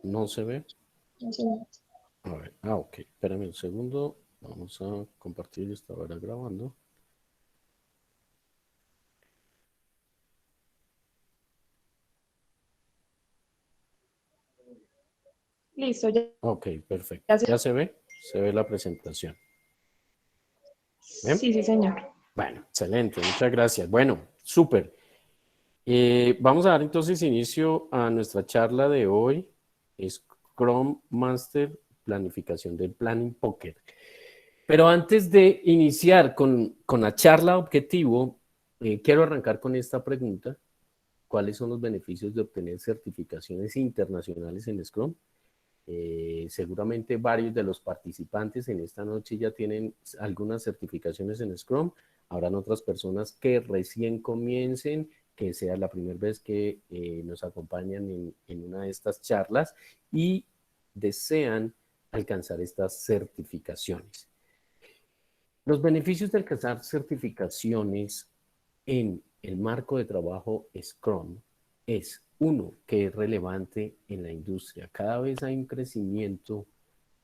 ¿No se ve? Sí. A ver, ok, espérame un segundo. Vamos a compartir, esta hora grabando. Listo, ya, Ok, perfecto. ya se... ¿Ya se ve? Se ve la presentación. ¿Bien? Sí, sí, señor. Bueno, excelente, muchas gracias. Bueno, súper. Vamos a dar entonces inicio a nuestra charla de hoy. Scrum Master, planificación del Planning Poker. Pero antes de iniciar con la charla objetivo, quiero arrancar con esta pregunta. ¿Cuáles son los beneficios de obtener certificaciones internacionales en Scrum? Seguramente varios de los participantes en esta noche ya tienen algunas certificaciones en Scrum. Habrán otras personas que recién comiencen, que sea la primera vez que nos acompañan en una de estas charlas y desean alcanzar estas certificaciones. Los beneficios de alcanzar certificaciones en el marco de trabajo Scrum es, uno, que es relevante en la industria. Cada vez hay un crecimiento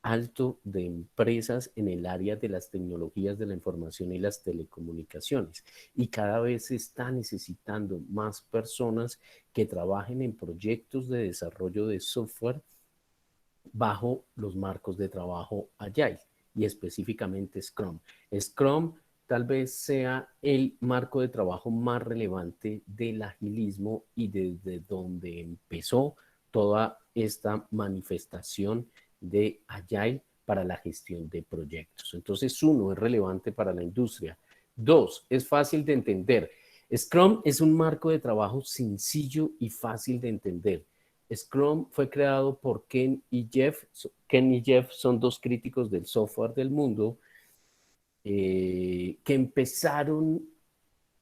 alto de empresas en el área de las tecnologías de la información y las telecomunicaciones. Y cada vez se está necesitando más personas que trabajen en proyectos de desarrollo de software bajo los marcos de trabajo Agile y específicamente Scrum. Scrum tal vez sea el marco de trabajo más relevante del agilismo y desde donde empezó toda esta manifestación de Agile para la gestión de proyectos. Entonces, uno, es relevante para la industria. Dos, es fácil de entender. Scrum es un marco de trabajo sencillo y fácil de entender. Scrum fue creado por Ken y Jeff. Ken y Jeff son dos críticos del software del mundo que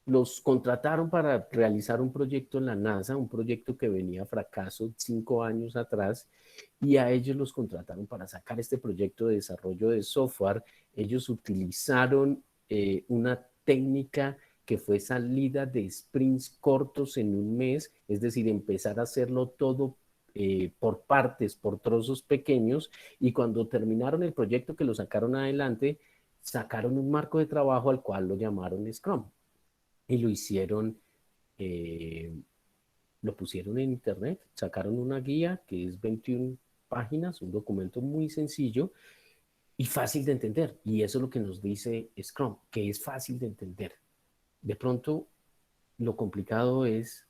los contrataron para realizar un proyecto en la NASA, un proyecto que venía a fracaso 5 años atrás, y a ellos los contrataron para sacar este proyecto de desarrollo de software. Ellos utilizaron una técnica que fue salida de sprints cortos en un mes, es decir, empezar a hacerlo todo por partes, por trozos pequeños, y cuando terminaron el proyecto que lo sacaron adelante, sacaron un marco de trabajo al cual lo llamaron Scrum y lo hicieron, eh, lo pusieron en internet, sacaron una guía que es 21 páginas, un documento muy sencillo y fácil de entender. Y eso es lo que nos dice Scrum, que es fácil de entender. De pronto, lo complicado es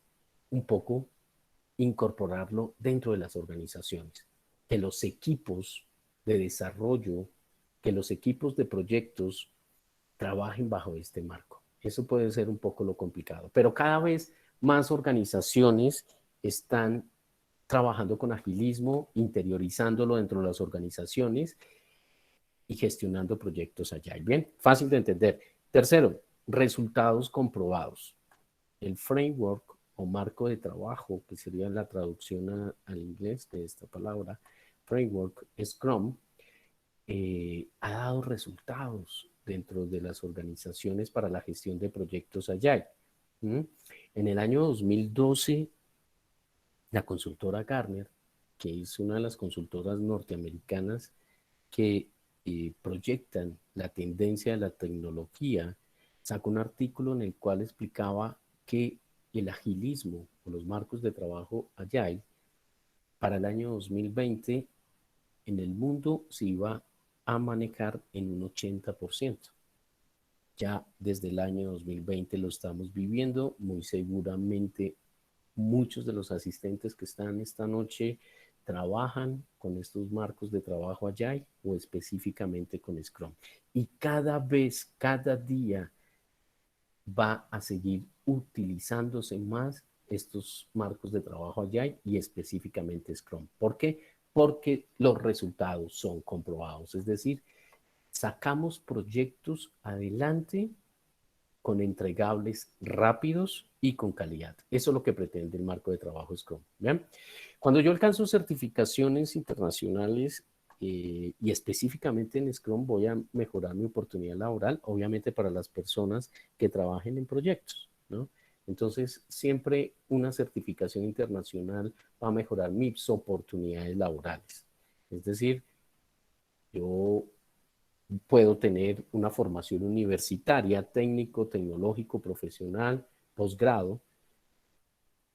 un poco incorporarlo dentro de las organizaciones, que los equipos de desarrollo, que los equipos de proyectos trabajen bajo este marco. Eso puede ser un poco lo complicado, pero cada vez más organizaciones están trabajando con agilismo, interiorizándolo dentro de las organizaciones y gestionando proyectos allá. Bien, fácil de entender. Tercero, resultados comprobados. El framework o marco de trabajo, que sería la traducción al inglés de esta palabra, framework, Scrum, ha dado resultados dentro de las organizaciones para la gestión de proyectos Agile. ¿Mm? En el año 2012, la consultora Gartner, que es una de las consultoras norteamericanas que proyectan la tendencia de la tecnología, sacó un artículo en el cual explicaba que el agilismo o los marcos de trabajo Agile para el año 2020 en el mundo se iba a manejar en un 80%. Ya desde el año 2020 lo estamos viviendo, muy seguramente muchos de los asistentes que están esta noche trabajan con estos marcos de trabajo Agile o específicamente con Scrum. Y cada vez, cada día va a seguir utilizándose más estos marcos de trabajo Agile y específicamente Scrum. ¿Por qué? Porque los resultados son comprobados, es decir, sacamos proyectos adelante con entregables rápidos y con calidad. Eso es lo que pretende el marco de trabajo Scrum. ¿Bien? Cuando yo alcanzo certificaciones internacionales y específicamente en Scrum voy a mejorar mi oportunidad laboral, obviamente para las personas que trabajen en proyectos, ¿no? Entonces, siempre una certificación internacional va a mejorar mis oportunidades laborales. Es decir, yo puedo tener una formación universitaria, técnico, tecnológico, profesional, posgrado,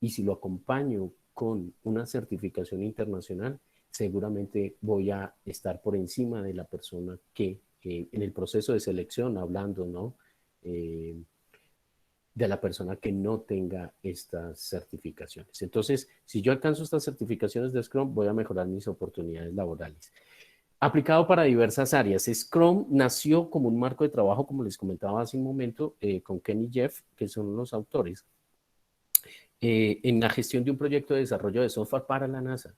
y si lo acompaño con una certificación internacional, seguramente voy a estar por encima de la persona que en el proceso de selección, hablando, ¿no? De la persona que no tenga estas certificaciones. Entonces, si yo alcanzo estas certificaciones de Scrum, voy a mejorar mis oportunidades laborales. Aplicado para diversas áreas. Scrum nació como un marco de trabajo, como les comentaba hace un momento, con Ken y Jeff, que son los autores, en la gestión de un proyecto de desarrollo de software para la NASA.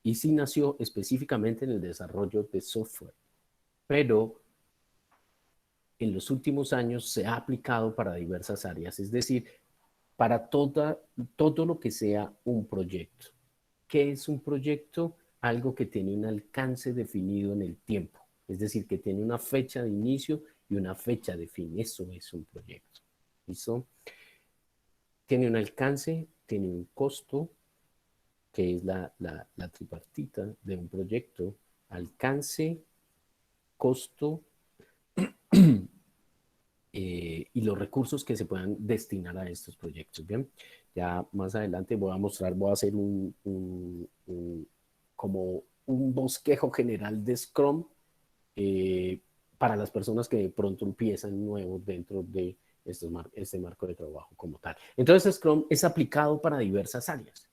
Y sí nació específicamente en el desarrollo de software, pero en los últimos años se ha aplicado para diversas áreas, es decir, para todo lo que sea un proyecto. ¿Qué es un proyecto? Algo que tiene un alcance definido en el tiempo, es decir, que tiene una fecha de inicio y una fecha de fin. Eso es un proyecto. ¿Listo? Tiene un alcance, tiene un costo, que es la tripartita de un proyecto: alcance, costo y los recursos que se puedan destinar a estos proyectos. Bien, ya más adelante voy a mostrar, voy a hacer como un bosquejo general de Scrum eh, para las personas que de pronto empiezan nuevos dentro de este marco de trabajo como tal. Entonces, Scrum es aplicado para diversas áreas.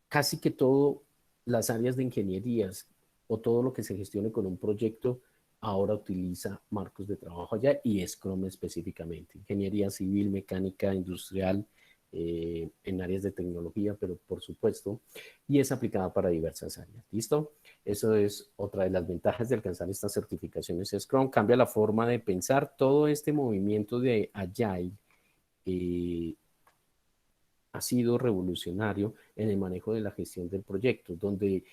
Casi que todas las áreas de ingenierías o todo lo que se gestione con un proyecto ahora utiliza marcos de trabajo allá y Scrum específicamente. Ingeniería civil, mecánica, industrial, en áreas de tecnología, pero por supuesto, y es aplicada para diversas áreas. ¿Listo? Eso es otra de las ventajas de alcanzar estas certificaciones Scrum. Cambia la forma de pensar. Todo este movimiento de Agile ha sido revolucionario en el manejo de la gestión del proyecto, donde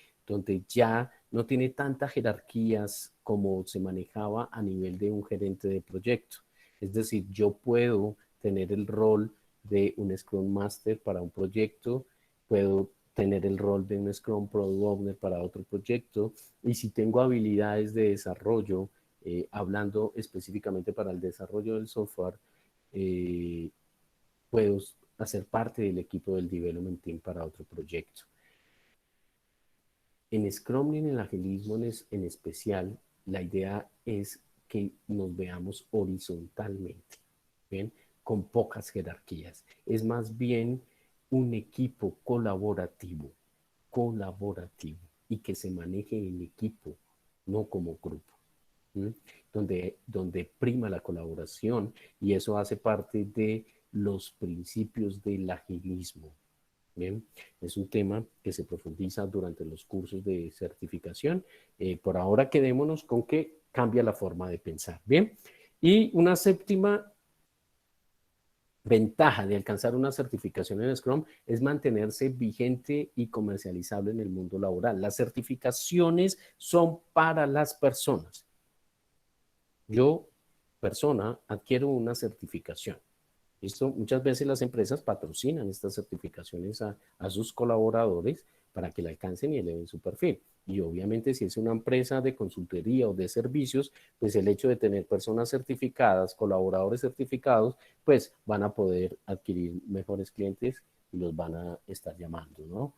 ya no tiene tantas jerarquías como se manejaba a nivel de un gerente de proyecto. Es decir, yo puedo tener el rol de un Scrum Master para un proyecto, puedo tener el rol de un Scrum Product Owner para otro proyecto, y si tengo habilidades de desarrollo, hablando específicamente para el desarrollo del software, eh, puedo hacer parte del equipo del Development Team para otro proyecto. En Scrum y en el agilismo en especial, la idea es que nos veamos horizontalmente, ¿bien? Con pocas jerarquías. Es más bien un equipo colaborativo, y que se maneje en equipo, no como grupo. Donde prima la colaboración, y eso hace parte de los principios del agilismo. Bien, es un tema que se profundiza durante los cursos de certificación. Por ahora quedémonos con que cambia la forma de pensar. Bien, y una séptima ventaja de alcanzar una certificación en Scrum es mantenerse vigente y comercializable en el mundo laboral. Las certificaciones son para las personas. Yo, persona, adquiero una certificación. ¿Listo? Muchas veces las empresas patrocinan estas certificaciones a sus colaboradores para que la alcancen y eleven su perfil. Y obviamente si es una empresa de consultoría o de servicios, pues el hecho de tener personas certificadas, colaboradores certificados, pues van a poder adquirir mejores clientes y los van a estar llamando, ¿no?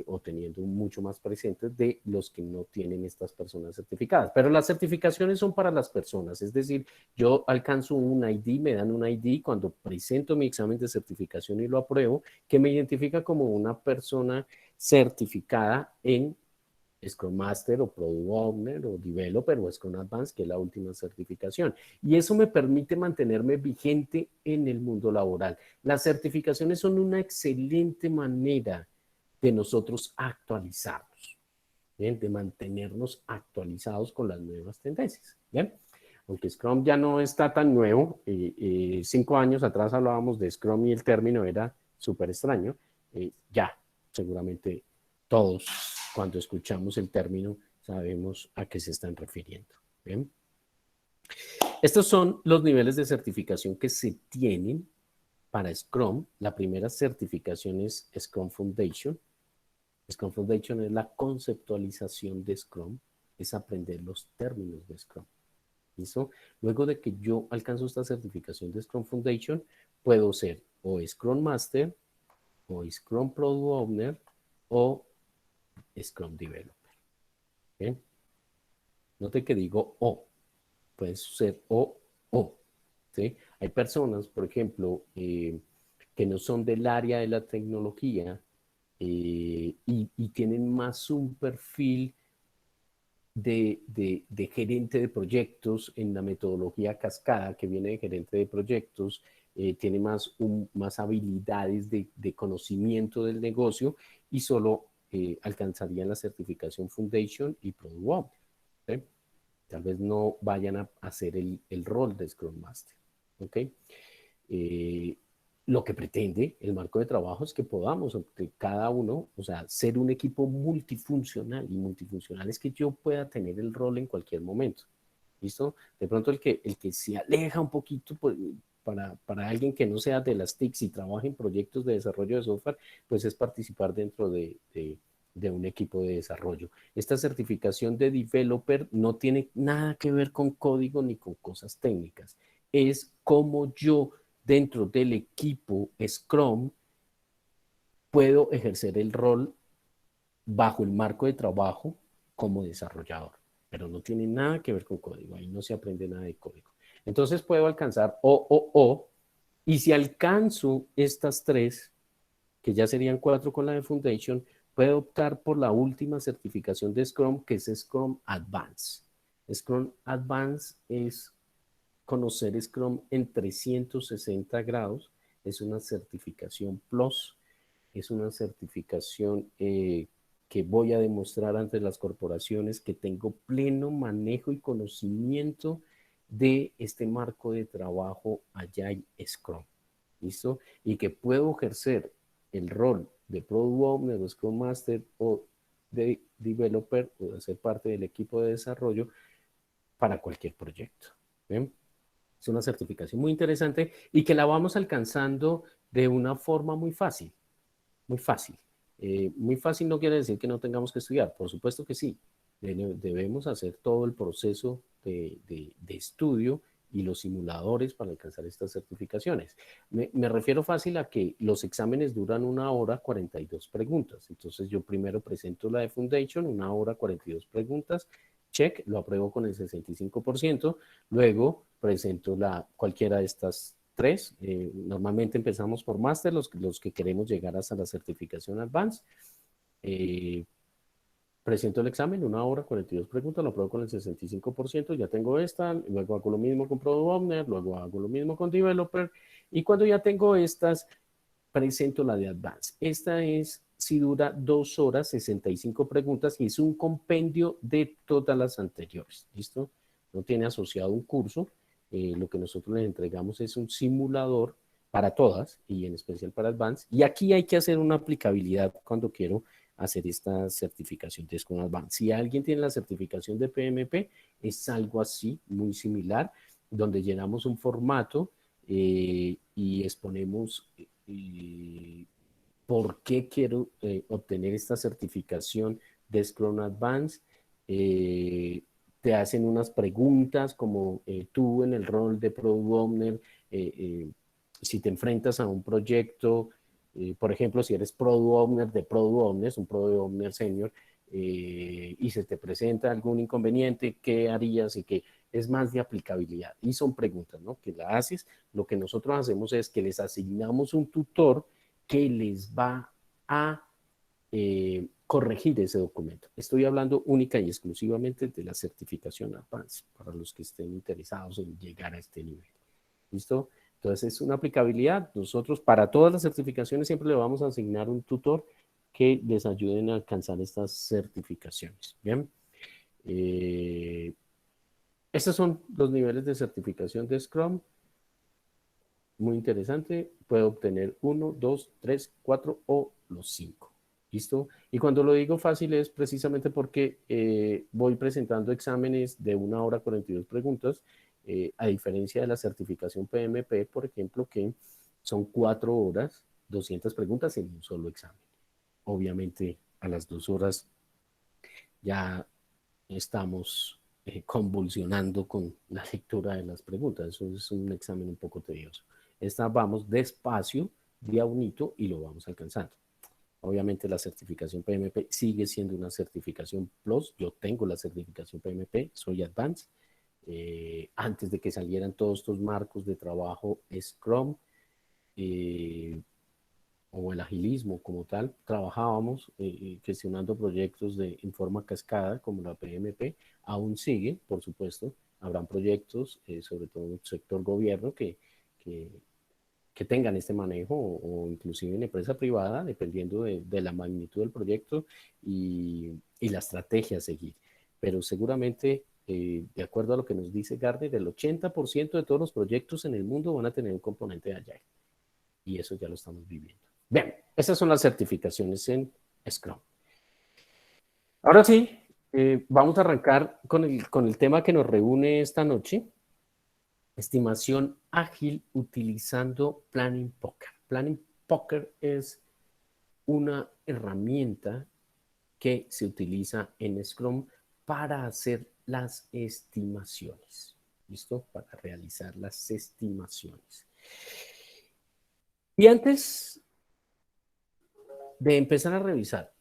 O teniendo mucho más presentes de los que no tienen estas personas certificadas. Pero las certificaciones son para las personas, es decir, yo alcanzo un ID, me dan un ID cuando presento mi examen de certificación y lo apruebo, que me identifica como una persona certificada en Scrum Master o Product Owner o Developer o Scrum Advanced, que es la última certificación. Y eso me permite mantenerme vigente en el mundo laboral. Las certificaciones son una excelente manera de nosotros actualizarnos, ¿bien? De mantenernos actualizados con las nuevas tendencias. ¿Bien? Aunque Scrum ya no está tan nuevo, 5 años atrás hablábamos de Scrum y el término era súper extraño, ya seguramente todos cuando escuchamos el término sabemos a qué se están refiriendo. ¿Bien? Estos son los niveles de certificación que se tienen para Scrum, la primera certificación es Scrum Foundation. Scrum Foundation es la conceptualización de Scrum, es aprender los términos de Scrum. ¿Listo? Luego de que yo alcanzo esta certificación de Scrum Foundation, puedo ser o Scrum Master, o Scrum Product Owner, o Scrum Developer. ¿Bien? Note que digo o, puede ser o. ¿Sí? Hay personas, por ejemplo, que no son del área de la tecnología y tienen más un perfil de gerente de proyectos en la metodología cascada que viene de gerente de proyectos, tiene más habilidades de conocimiento del negocio y solo alcanzarían la certificación Foundation y Product Owner. ¿Sí? Tal vez no vayan a hacer el rol de Scrum Master. ¿Ok? Eh, lo que pretende el marco de trabajo es que podamos, entre cada uno, o sea, ser un equipo multifuncional, y multifuncional es que yo pueda tener el rol en cualquier momento. ¿Listo? De pronto el que se aleja un poquito pues, para alguien que no sea de las TICs y trabaje en proyectos de desarrollo de software, pues es participar dentro de un equipo de desarrollo. Esta certificación de developer no tiene nada que ver con código ni con cosas técnicas. Es como yo dentro del equipo Scrum puedo ejercer el rol bajo el marco de trabajo como desarrollador, pero no tiene nada que ver con código, ahí no se aprende nada de código. Entonces puedo alcanzar o, y si alcanzo estas tres, que ya serían cuatro con la de Foundation, puedo optar por la última certificación de Scrum, que es Scrum Advance. Scrum Advance es conocer Scrum en 360 grados, es una certificación Plus, es una certificación que voy a demostrar ante las corporaciones que tengo pleno manejo y conocimiento de este marco de trabajo Agile Scrum. ¿Listo? Y que puedo ejercer el rol de Product Owner o Scrum Master o de Developer o de ser parte del equipo de desarrollo para cualquier proyecto. ¿Bien? Es una certificación muy interesante y que la vamos alcanzando de una forma muy fácil, muy fácil. Muy fácil no quiere decir que no tengamos que estudiar, por supuesto que sí. Debemos hacer todo el proceso de estudio y los simuladores para alcanzar estas certificaciones. Me refiero fácil a que los exámenes duran 1 hora 42 preguntas. Entonces yo primero presento la de Foundation, 1 hora 42 preguntas, check, lo apruebo con el 65%, luego presento cualquiera de estas tres. Normalmente empezamos por máster, los que queremos llegar hasta la certificación Advance. Presento el examen, 1 hora 42 preguntas, lo apruebo con el 65%, ya tengo esta, luego hago lo mismo con Product Owner, luego hago lo mismo con Developer, y cuando ya tengo estas, presento la de Advance. Esta si dura 2 horas 65 preguntas y es un compendio de todas las anteriores, ¿listo? No tiene asociado un curso, lo que nosotros les entregamos es un simulador para todas y en especial para Advance, y aquí hay que hacer una aplicabilidad cuando quiero hacer esta certificación de Scrum Advance. Si alguien tiene la certificación de PMP, es algo así, muy similar, donde llenamos un formato y exponemos por qué quiero obtener esta certificación de Scrum Advance. Te hacen unas preguntas como tú en el rol de Product Owner, si te enfrentas a un proyecto, por ejemplo, si eres Product Owner de Product Owners, un Product Owner Senior, y se te presenta algún inconveniente, ¿qué harías? Y que es más de aplicabilidad. Y son preguntas, ¿no? Que la haces. Lo que nosotros hacemos es que les asignamos un tutor que les va a corregir ese documento. Estoy hablando única y exclusivamente de la certificación Advance, para los que estén interesados en llegar a este nivel. ¿Listo? Entonces es una aplicabilidad. Nosotros para todas las certificaciones siempre le vamos a asignar un tutor que les ayuden a alcanzar estas certificaciones. Bien. Estos son los niveles de certificación de Scrum. Muy interesante. Puede obtener 1, 2, 3, 4 o los 5. ¿Listo? Y cuando lo digo fácil es precisamente porque voy presentando exámenes de 1 hora 42 preguntas, a diferencia de la certificación PMP, por ejemplo, que Son 4 horas, 200 preguntas en un solo examen. Obviamente, a las 2 horas ya estamos convulsionando con la lectura de las preguntas. Eso es un examen un poco tedioso. Esta vamos despacio, día unito, y lo vamos alcanzando. Obviamente la certificación PMP sigue siendo una certificación Plus. Yo tengo la certificación PMP, soy Advanced. Antes de que salieran todos estos marcos de trabajo Scrum, o el agilismo como tal, trabajábamos gestionando proyectos en forma cascada, como la PMP, aún sigue, por supuesto, habrán proyectos, sobre todo en el sector gobierno, que, que tengan este manejo o inclusive en empresa privada, dependiendo de la magnitud del proyecto y la estrategia a seguir. Pero seguramente, de acuerdo a lo que nos dice Gardner, el 80% de todos los proyectos en el mundo van a tener un componente de Agile. Y eso ya lo estamos viviendo. Bien, esas son las certificaciones en Scrum. Ahora sí, vamos a arrancar con el tema que nos reúne esta noche, estimación ágil utilizando Planning Poker. Planning Poker es una herramienta que se utiliza en Scrum para hacer las estimaciones. ¿Listo? Para realizar las estimaciones. Y antes de empezar a revisar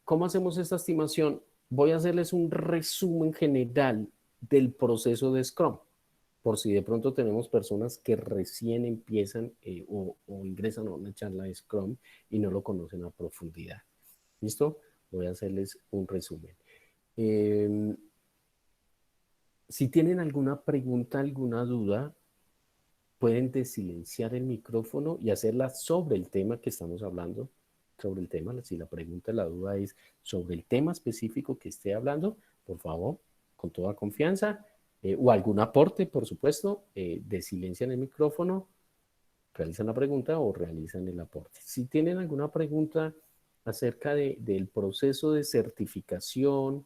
cómo hacemos esta estimación, voy a hacerles un resumen general del proceso de Scrum, por si de pronto tenemos personas que recién empiezan o ingresan a una charla de Scrum y no lo conocen a profundidad. ¿Listo? Voy a hacerles un resumen. Si tienen alguna pregunta, alguna duda, pueden desilenciar el micrófono y hacerla sobre el tema que estamos hablando, sobre el tema. Si la pregunta, la duda es sobre el tema específico que esté hablando, por favor, con toda confianza, o algún aporte, por supuesto, desilencian el micrófono, realizan la pregunta o realizan el aporte. Si tienen alguna pregunta acerca del proceso de certificación,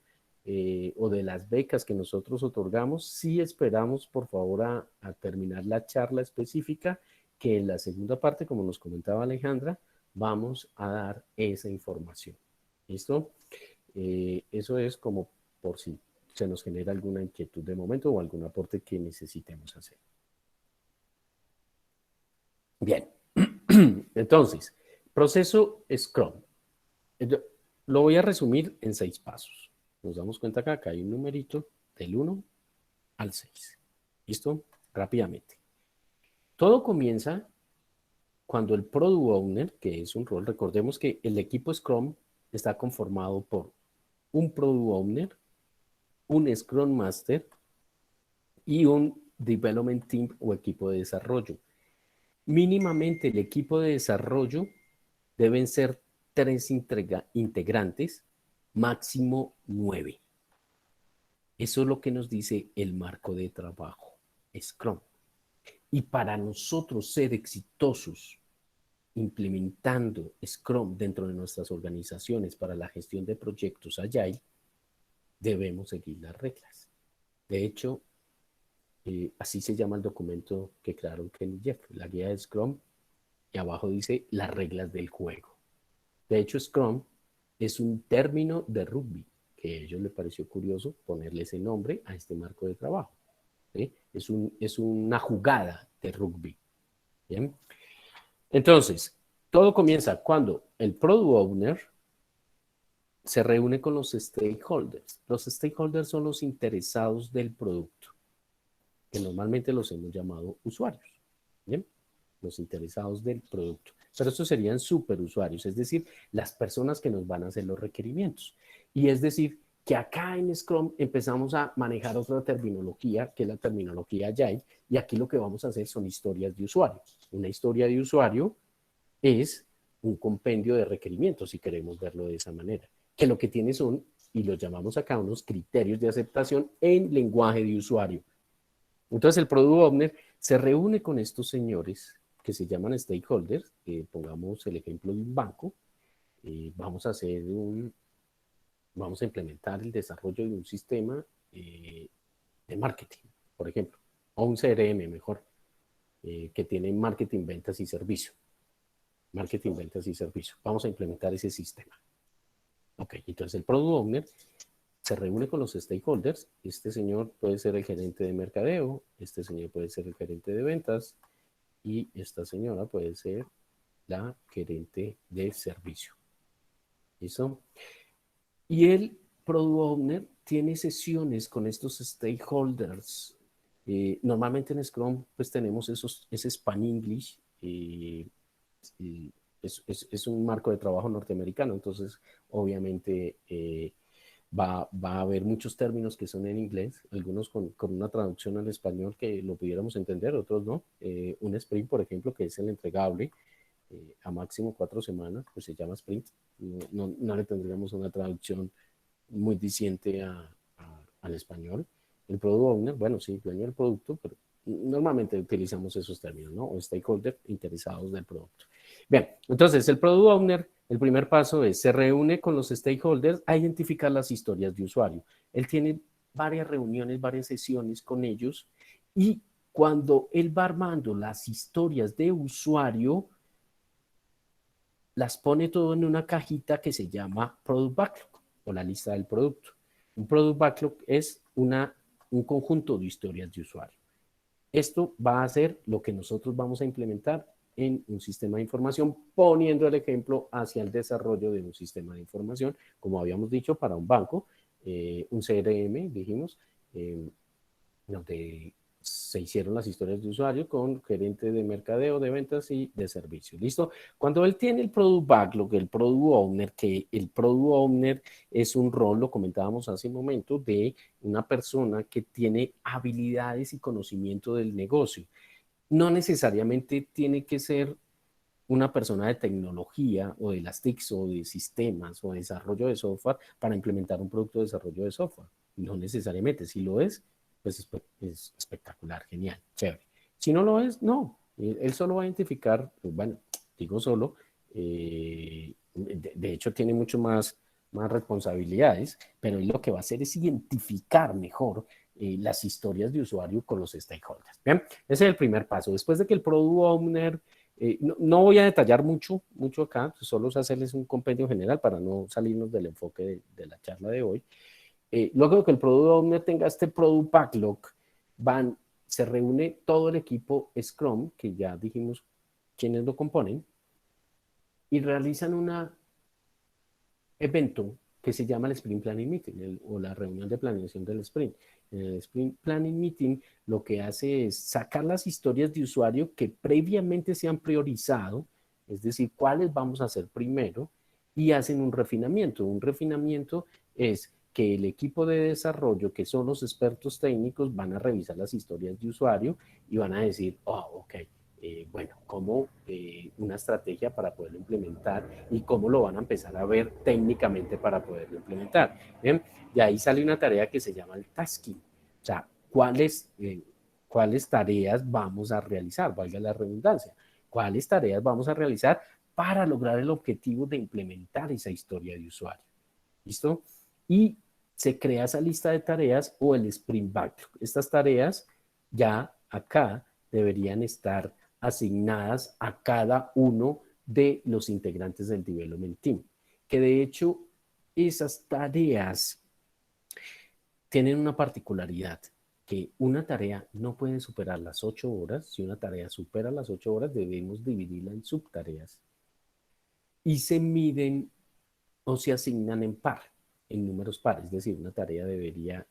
o de las becas que nosotros otorgamos, sí esperamos, por favor, a terminar la charla específica, que en la segunda parte, como nos comentaba Alejandra, vamos a dar esa información. ¿Listo? Eso es como por si se nos genera alguna inquietud de momento o algún aporte que necesitemos hacer. Bien. Entonces, proceso Scrum. Lo voy a resumir en 6 pasos. Nos damos cuenta acá que hay un numerito del 1 al 6. ¿Listo? Rápidamente. Todo comienza cuando el Product Owner, que es un rol, recordemos que el equipo Scrum está conformado por un Product Owner, un Scrum Master y un Development Team o equipo de desarrollo. Mínimamente el equipo de desarrollo deben ser 3 integrantes, máximo 9. Eso es lo que nos dice el marco de trabajo, Scrum. Y para nosotros ser exitosos implementando Scrum dentro de nuestras organizaciones para la gestión de proyectos Agile, debemos seguir las reglas. De hecho, así se llama el documento que crearon Ken y Jeff, la guía de Scrum, y abajo dice las reglas del juego. De hecho, Scrum es un término de rugby, que a ellos les pareció curioso ponerle ese nombre a este marco de trabajo. ¿Sí? Es una jugada de rugby. ¿Bien? Entonces, todo comienza cuando el Product Owner se reúne con los stakeholders. Los stakeholders son los interesados del producto, que normalmente los hemos llamado usuarios. ¿Bien? Los interesados del producto. Pero estos serían superusuarios, es decir, las personas que nos van a hacer los requerimientos. Y es decir, que acá en Scrum empezamos a manejar otra terminología, que es la terminología Agile, y aquí lo que vamos a hacer son historias de usuario. Una historia de usuario es un compendio de requerimientos, si queremos verlo de esa manera, que lo que tiene son, y los llamamos acá, unos criterios de aceptación en lenguaje de usuario. Entonces el Product Owner se reúne con estos señores que se llaman stakeholders, pongamos el ejemplo de un banco, vamos a implementar el desarrollo de un sistema de marketing, por ejemplo, o un CRM mejor. que tiene marketing, ventas y servicio. Marketing, ventas y servicio. Vamos a implementar ese sistema. Ok, entonces el Product Owner se reúne con los stakeholders. Este señor puede ser el gerente de mercadeo, este señor puede ser el gerente de ventas y esta señora puede ser la gerente de servicio. ¿Listo? Y el Product Owner tiene sesiones con estos stakeholders. Normalmente en Scrum pues tenemos ese Span English. Es un marco de trabajo norteamericano, entonces obviamente va a haber muchos términos que son en inglés, algunos con una traducción al español que lo pudiéramos entender, otros no. Un sprint, por ejemplo, que es el entregable a máximo 4 semanas, pues se llama sprint. No le tendríamos una traducción muy diciente al español. El product owner, bueno, sí, dueño del producto, pero normalmente utilizamos esos términos, ¿no? O stakeholder interesados del producto. Bien, entonces el product owner, el primer paso es, se reúne con los stakeholders a identificar las historias de usuario. Él tiene varias reuniones, varias sesiones con ellos y cuando él va armando las historias de usuario, las pone todo en una cajita que se llama Product Backlog o la lista del producto. Un Product Backlog es un conjunto de historias de usuario. Esto va a ser lo que nosotros vamos a implementar en un sistema de información, poniendo el ejemplo hacia el desarrollo de un sistema de información, como habíamos dicho, para un banco, un CRM, dijimos, donde se hicieron las historias de usuario con gerente de mercadeo, de ventas y de servicio. ¿Listo? Cuando él tiene el Product Backlog, el Product Owner, que el Product Owner es un rol, lo comentábamos hace un momento, de una persona que tiene habilidades y conocimiento del negocio. No necesariamente tiene que ser una persona de tecnología o de las TICs o de sistemas o de desarrollo de software para implementar un producto de desarrollo de software. No necesariamente. Si lo es, pues es espectacular, genial, chévere. Si no lo es, no. Él solo va a identificar, pues bueno, digo solo, de hecho tiene mucho más responsabilidades, pero él lo que va a hacer es identificar mejor las historias de usuario con los stakeholders. Bien, ese es el primer paso. Después de que el Product Owner no voy a detallar mucho acá, solo hacerles un compendio general para no salirnos del enfoque de la charla de hoy. Luego de que el Product Owner tenga este Product Backlog, se reúne todo el equipo Scrum, que ya dijimos quiénes lo componen, y realizan un evento que se llama el Sprint Planning Meeting o la reunión de planeación del Sprint. En el Sprint Planning Meeting lo que hace es sacar las historias de usuario que previamente se han priorizado, es decir, cuáles vamos a hacer primero, y hacen un refinamiento. Un refinamiento es que el equipo de desarrollo, que son los expertos técnicos, van a revisar las historias de usuario y van a decir, oh, ok, bueno, cómo una estrategia para poderlo implementar y cómo lo van a empezar a ver técnicamente para poderlo implementar. ¿Bien? Y ahí sale una tarea que se llama el tasking. O sea, ¿cuáles tareas vamos a realizar? Valga la redundancia. ¿Cuáles tareas vamos a realizar para lograr el objetivo de implementar esa historia de usuario? ¿Listo? Y se crea esa lista de tareas o el Sprint Backlog. Estas tareas ya acá deberían estar asignadas a cada uno de los integrantes del Development Team. Que de hecho, esas tareas tienen una particularidad, que una tarea no puede superar las 8 horas. Si una tarea supera las 8 horas, debemos dividirla en subtareas. Y se miden o se asignan en par, en números pares. Es decir, una tarea debería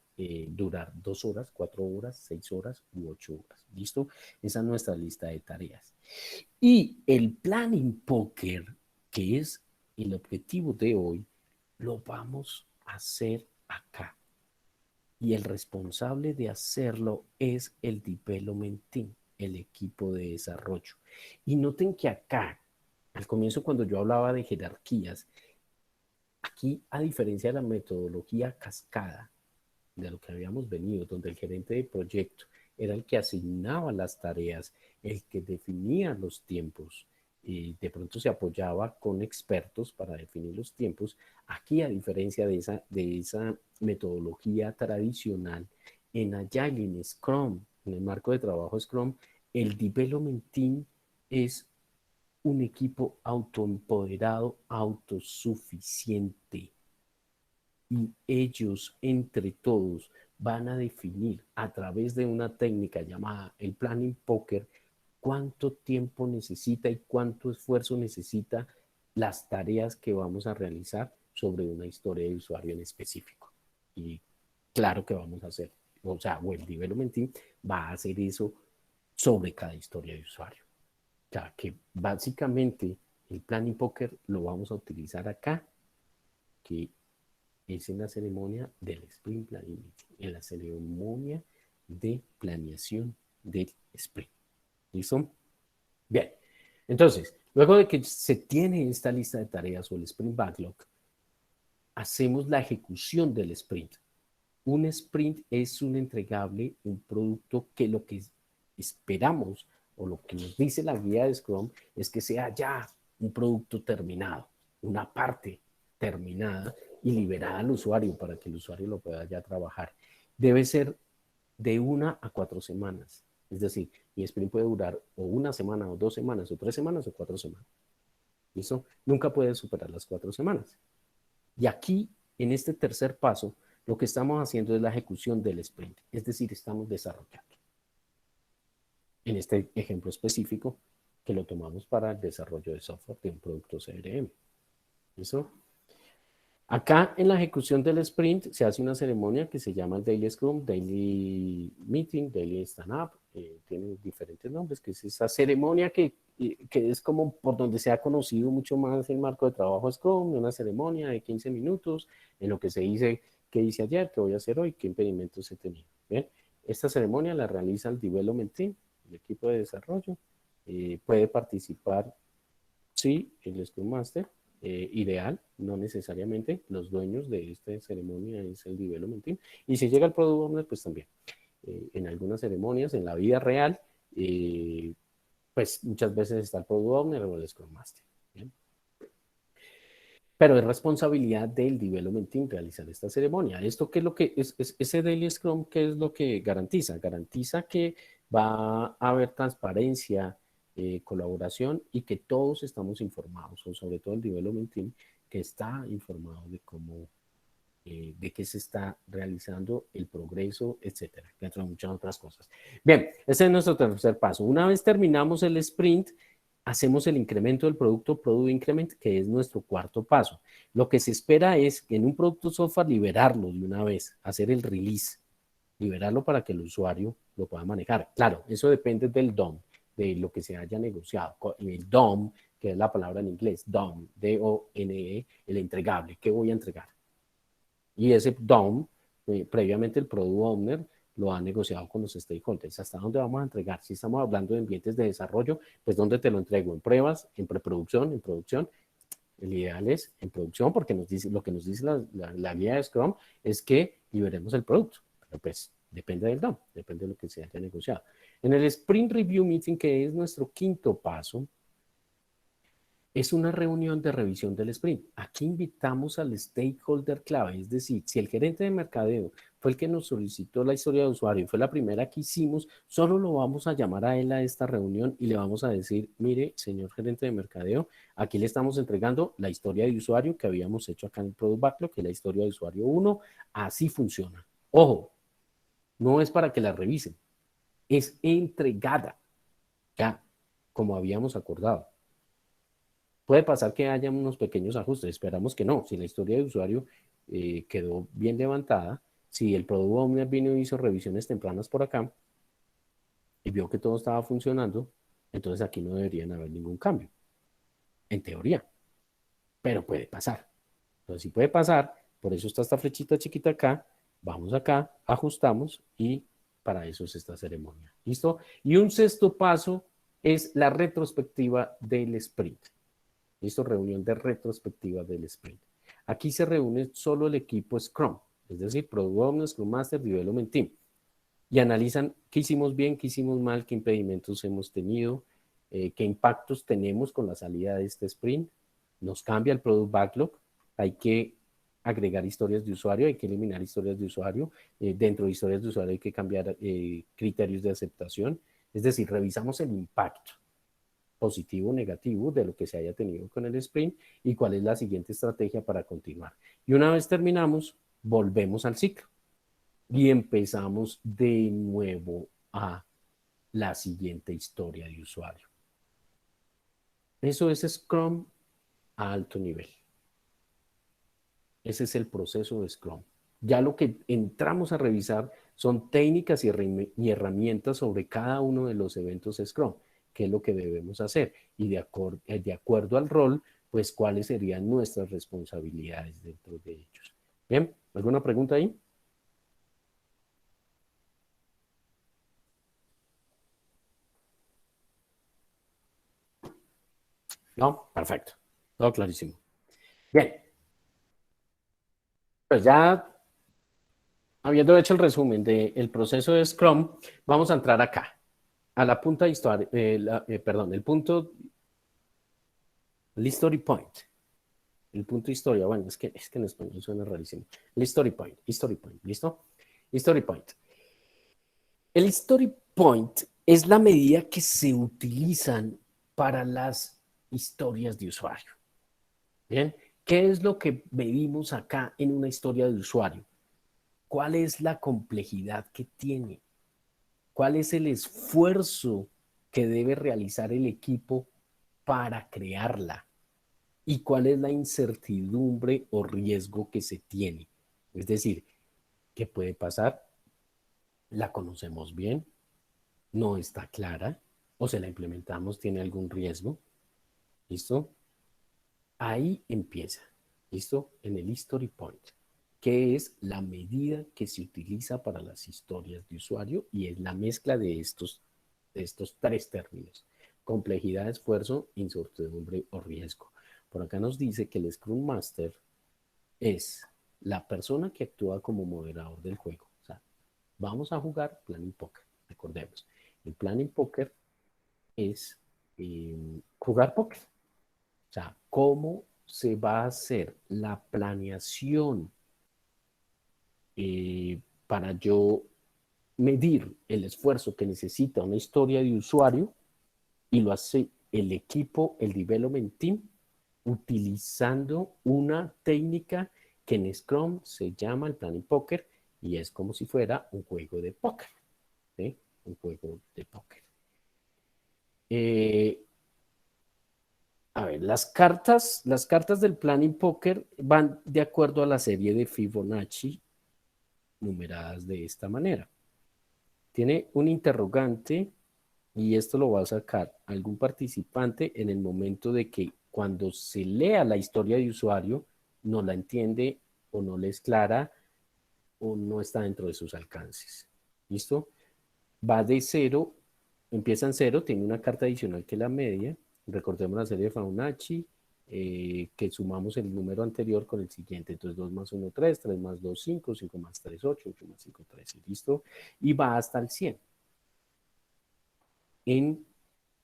durar 2 horas, 4 horas, 6 horas u 8 horas. ¿Listo? Esa es nuestra lista de tareas. Y el planning poker, que es el objetivo de hoy, lo vamos a hacer acá. Y el responsable de hacerlo es el Development Team, el equipo de desarrollo. Y noten que acá, al comienzo cuando yo hablaba de jerarquías, aquí, a diferencia de la metodología cascada, de lo que habíamos venido, donde el gerente de proyecto era el que asignaba las tareas, el que definía los tiempos, y de pronto se apoyaba con expertos para definir los tiempos. Aquí, a diferencia de esa metodología tradicional, en Agile, en Scrum, en el marco de trabajo Scrum, el Development Team es un equipo autoempoderado, autosuficiente. Y ellos, entre todos, van a definir a través de una técnica llamada el Planning Poker cuánto tiempo necesita y cuánto esfuerzo necesita las tareas que vamos a realizar sobre una historia de usuario en específico. Y claro que vamos a hacer, o sea, Web Development Team va a hacer eso sobre cada historia de usuario. O sea, que básicamente el Planning Poker lo vamos a utilizar acá, que es en la ceremonia del Sprint Planning Meeting, en la ceremonia de planeación del Sprint. ¿Listo? Bien. Entonces, luego de que se tiene esta lista de tareas o el Sprint Backlog, hacemos la ejecución del Sprint. Un sprint es un entregable, un producto que lo que esperamos o lo que nos dice la guía de Scrum es que sea ya un producto terminado, una parte terminada y liberada al usuario para que el usuario lo pueda ya trabajar. Debe ser de 1 a 4 semanas. Es decir, mi sprint puede durar o 1 semana o 2 semanas o 3 semanas o 4 semanas. ¿Listo? Nunca puede superar las 4 semanas. Y aquí, en este tercer paso, lo que estamos haciendo es la ejecución del sprint, es decir, estamos desarrollando. En este ejemplo específico, que lo tomamos para el desarrollo de software de un producto CRM. ¿Listo? Acá en la ejecución del sprint se hace una ceremonia que se llama el Daily Scrum, Daily Meeting, Daily Stand Up, tiene diferentes nombres, que es esa ceremonia que es como por donde se ha conocido mucho más el marco de trabajo Scrum, una ceremonia de 15 minutos en lo que se dice qué hice ayer, qué voy a hacer hoy, qué impedimentos he tenido. ¿Bien? Esta ceremonia la realiza el Development Team, el equipo de desarrollo, puede participar, sí, el Scrum Master, ideal, no necesariamente, los dueños de esta ceremonia es el Development Team, y si llega el Product Owner, pues también. En algunas ceremonias, en la vida real, pues muchas veces está el Product Owner o el Scrum Master. ¿Bien? Pero es responsabilidad del Development Team realizar esta ceremonia. ¿Esto qué es lo que es ese Daily Scrum? ¿Qué es lo que garantiza? Garantiza que va a haber transparencia, colaboración y que todos estamos informados, o sobre todo el Development Team, que está informado de cómo, de qué se está realizando, el progreso, etcétera, entre muchas otras cosas. Bien, ese es nuestro tercer paso. Una vez terminamos el sprint, hacemos el incremento del producto, Product Increment, que es nuestro cuarto paso. Lo que se espera es que en un producto software liberarlo de una vez, hacer el release, liberarlo para que el usuario lo pueda manejar. Claro, eso depende del DOM, de lo que se haya negociado. El DOM, que es la palabra en inglés, DOM, D-O-N-E, el entregable, ¿qué voy a entregar? Y ese DOM, previamente el Product Owner lo ha negociado con los stakeholders. ¿Hasta dónde vamos a entregar? Si estamos hablando de ambientes de desarrollo, pues ¿dónde te lo entrego? ¿En pruebas? ¿En preproducción? ¿En producción? El ideal es en producción, porque nos dice, lo que nos dice la guía de Scrum es que liberemos el producto. Pero pues depende del DOM, depende de lo que se haya negociado. En el Sprint Review Meeting, que es nuestro quinto paso, es una reunión de revisión del sprint. Aquí invitamos al stakeholder clave, es decir, si el gerente de mercadeo fue el que nos solicitó la historia de usuario y fue la primera que hicimos, solo lo vamos a llamar a él a esta reunión y le vamos a decir, mire, señor gerente de mercadeo, aquí le estamos entregando la historia de usuario que habíamos hecho acá en el Product Backlog, que es la historia de usuario 1, así funciona. Ojo, no es para que la revisen, es entregada, ya, como habíamos acordado. Puede pasar que haya unos pequeños ajustes, esperamos que no. Si la historia de usuario quedó bien levantada, si el Product Owner vino y hizo revisiones tempranas por acá y vio que todo estaba funcionando, entonces aquí no deberían haber ningún cambio, en teoría, pero puede pasar. Entonces, si puede pasar, por eso está esta flechita chiquita acá, vamos acá, ajustamos y para eso es esta ceremonia. ¿Listo? Y un sexto paso es la retrospectiva del sprint. ¿Listo? Reunión de retrospectiva del sprint. Aquí se reúne solo el equipo Scrum, es decir, Product Owner, Scrum Master, Development Team, y analizan qué hicimos bien, qué hicimos mal, qué impedimentos hemos tenido, qué impactos tenemos con la salida de este sprint. Nos cambia el Product Backlog, hay que agregar historias de usuario, hay que eliminar historias de usuario, dentro de historias de usuario hay que cambiar criterios de aceptación, Es decir, revisamos el impacto positivo o negativo de lo que se haya tenido con el sprint y cuál es la siguiente estrategia para continuar. Y una vez terminamos, volvemos al ciclo y empezamos de nuevo a la siguiente historia de usuario. Eso es Scrum a alto nivel. Ese es el proceso de Scrum. Ya lo que entramos a revisar son técnicas y herramientas sobre cada uno de los eventos Scrum, qué es lo que debemos hacer y de acuerdo al rol, pues cuáles serían nuestras responsabilidades dentro de ellos. Bien, ¿alguna pregunta ahí? No, perfecto, todo clarísimo. Bien, pues ya habiendo hecho el resumen del proceso de Scrum, vamos a entrar acá, a la punta histórica, perdón, el punto, el story point, el punto historia, bueno, es que en español suena rarísimo. El story point, ¿listo? Story point. El story point es la medida que se utilizan para las historias de usuario. Bien, ¿qué es lo que medimos acá en una historia de usuario? ¿Cuál es la complejidad que tiene? ¿Cuál es el esfuerzo que debe realizar el equipo para crearla? ¿Y cuál es la incertidumbre o riesgo que se tiene? Es decir, ¿qué puede pasar? ¿La conocemos bien? ¿No está clara? ¿O se la implementamos? ¿Tiene algún riesgo? ¿Listo? Ahí empieza. ¿Listo? En el History Point, que es la medida que se utiliza para las historias de usuario y es la mezcla de estos tres términos: complejidad, esfuerzo, incertidumbre o riesgo. Por acá nos dice que el Scrum Master es la persona que actúa como moderador del juego. O sea, vamos a jugar Planning Poker, recordemos. El Planning Poker es jugar póker. O sea, cómo se va a hacer la planeación para yo medir el esfuerzo que necesita una historia de usuario y lo hace el equipo, el development team, utilizando una técnica que en Scrum se llama el Planning Poker y es como si fuera un juego de póker, ¿sí? Un juego de póker. A ver, las cartas del Planning Poker van de acuerdo a la serie de Fibonacci numeradas de esta manera. Tiene un interrogante y esto lo va a sacar algún participante en el momento de que cuando se lea la historia de usuario no la entiende o no le es clara o no está dentro de sus alcances. ¿Listo? Va de cero, empieza en cero, tiene una carta adicional que es la media. Recordemos la serie de Fibonacci, que sumamos el número anterior con el siguiente. Entonces 2 más 1, 3, 3 más 2, 5, 5 más 3, 8, 8 más 5, 13. ¿Listo? Y va hasta el 100 en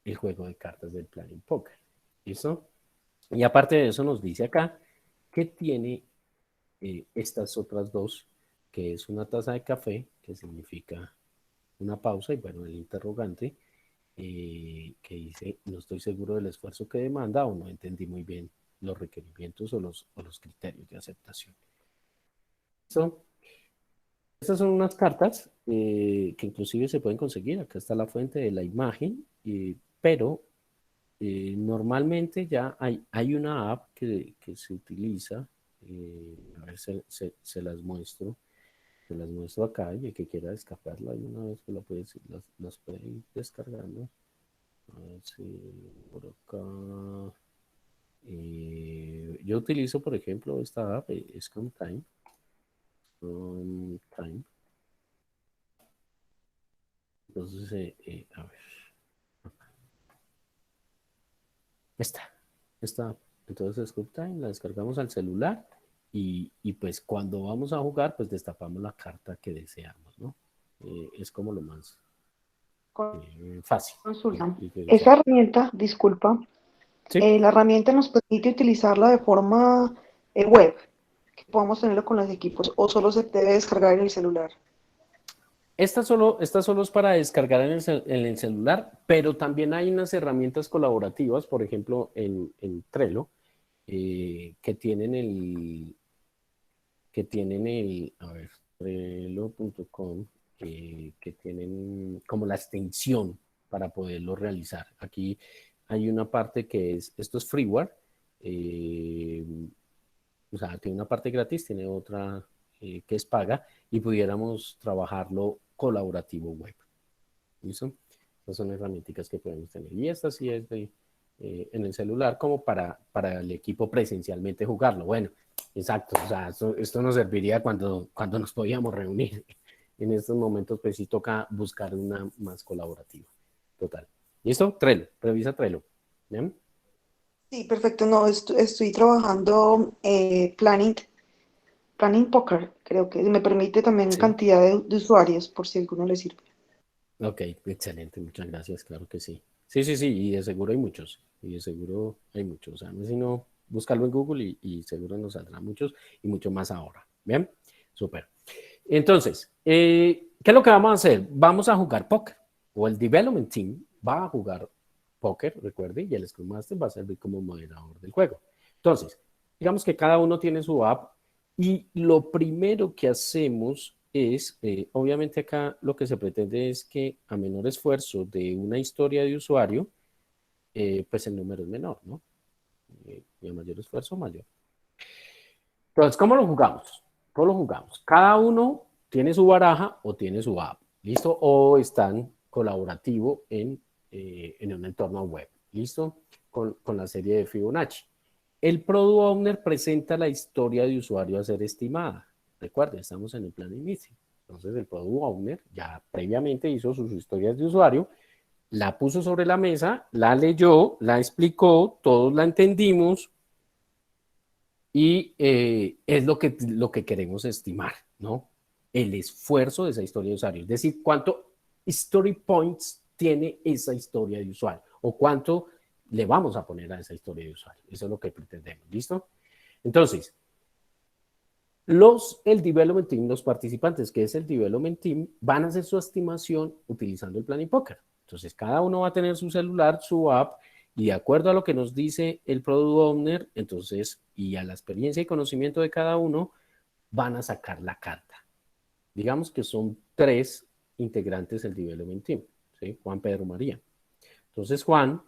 el juego de cartas del Planning Poker. ¿Listo? Y aparte de eso nos dice acá que tiene estas otras dos, que es una taza de café, que significa una pausa, y bueno, el interrogante, que dice, no estoy seguro del esfuerzo que demanda o no entendí muy bien los requerimientos o los criterios de aceptación. ¿Listo? Estas son unas cartas que inclusive se pueden conseguir. Acá está la fuente de la imagen, pero normalmente ya hay una app que se utiliza. A ver, se las muestro. Se las muestro acá y el que quiera descargarla y una vez que las puede ir descargando. A ver si por acá. Yo utilizo, por ejemplo, esta app, Scrum Time. Scrum Time. Entonces, a ver. Esta app. Entonces, Scrum Time la descargamos al celular y pues cuando vamos a jugar, pues destapamos la carta que deseamos, ¿no? Es como lo más fácil. Consulta. Y que Esa sea. herramienta, disculpa, Sí, la herramienta nos permite utilizarla de forma web, que podamos tenerlo con los equipos, o solo se debe descargar en el celular. Esta solo es para descargar en el celular, pero también hay unas herramientas colaborativas, por ejemplo, en Trello, a ver, trello.com, que tienen como la extensión para poderlo realizar. Aquí hay una parte que esto es freeware, eh, o sea, tiene una parte gratis, tiene otra que es paga, y pudiéramos trabajarlo colaborativo web. ¿Listo? Estas son herramientas que podemos tener. Y esta sí es en el celular como para el equipo presencialmente jugarlo. Bueno, exacto. O sea, esto nos serviría cuando nos podíamos reunir. En estos momentos, pues sí toca buscar una más colaborativa. Total. ¿Listo? Trello. Revisa Trello. ¿Bien? Sí, perfecto. No, estoy trabajando Planning Poker, creo que me permite también Sí. cantidad de usuarios, por si a alguno le sirve. Ok, excelente, muchas gracias, claro que sí. Sí, sí, sí, y de seguro hay muchos, y de seguro hay muchos. O sea, no es sino buscarlo en Google y seguro nos saldrán muchos y mucho más ahora. Bien, súper. Entonces, ¿qué es lo que vamos a hacer? Vamos a jugar póker, o el development team va a jugar póker, recuerde, y el Scrum Master va a servir como moderador del juego. Entonces, digamos que cada uno tiene su app y lo primero que hacemos es, obviamente acá lo que se pretende es que a menor esfuerzo de una historia de usuario, pues el número es menor, ¿no? Y a mayor esfuerzo, mayor. Entonces, ¿cómo lo jugamos? ¿Cómo lo jugamos? Cada uno tiene su baraja o tiene su app, ¿listo? O están colaborativo en un entorno web, ¿listo? Con la serie de Fibonacci. El Product Owner presenta la historia de usuario a ser estimada. Recuerden, estamos en el plan de inicio. Entonces, el Product Owner ya previamente hizo sus historias de usuario, la puso sobre la mesa, la leyó, la explicó, todos la entendimos, y es lo que queremos estimar, ¿no? El esfuerzo de esa historia de usuario. Es decir, cuánto story points tiene esa historia de usuario o cuánto le vamos a poner a esa historia de usuario. Eso es lo que pretendemos. ¿Listo? Entonces, el development team, los participantes que es el development team, van a hacer su estimación utilizando el Planning Poker. Entonces, cada uno va a tener su celular, su app, y de acuerdo a lo que nos dice el Product Owner, entonces, y a la experiencia y conocimiento de cada uno, van a sacar la carta. Digamos que son 3 integrantes del development team, ¿sí? Juan, Pedro, María. Entonces, Juan,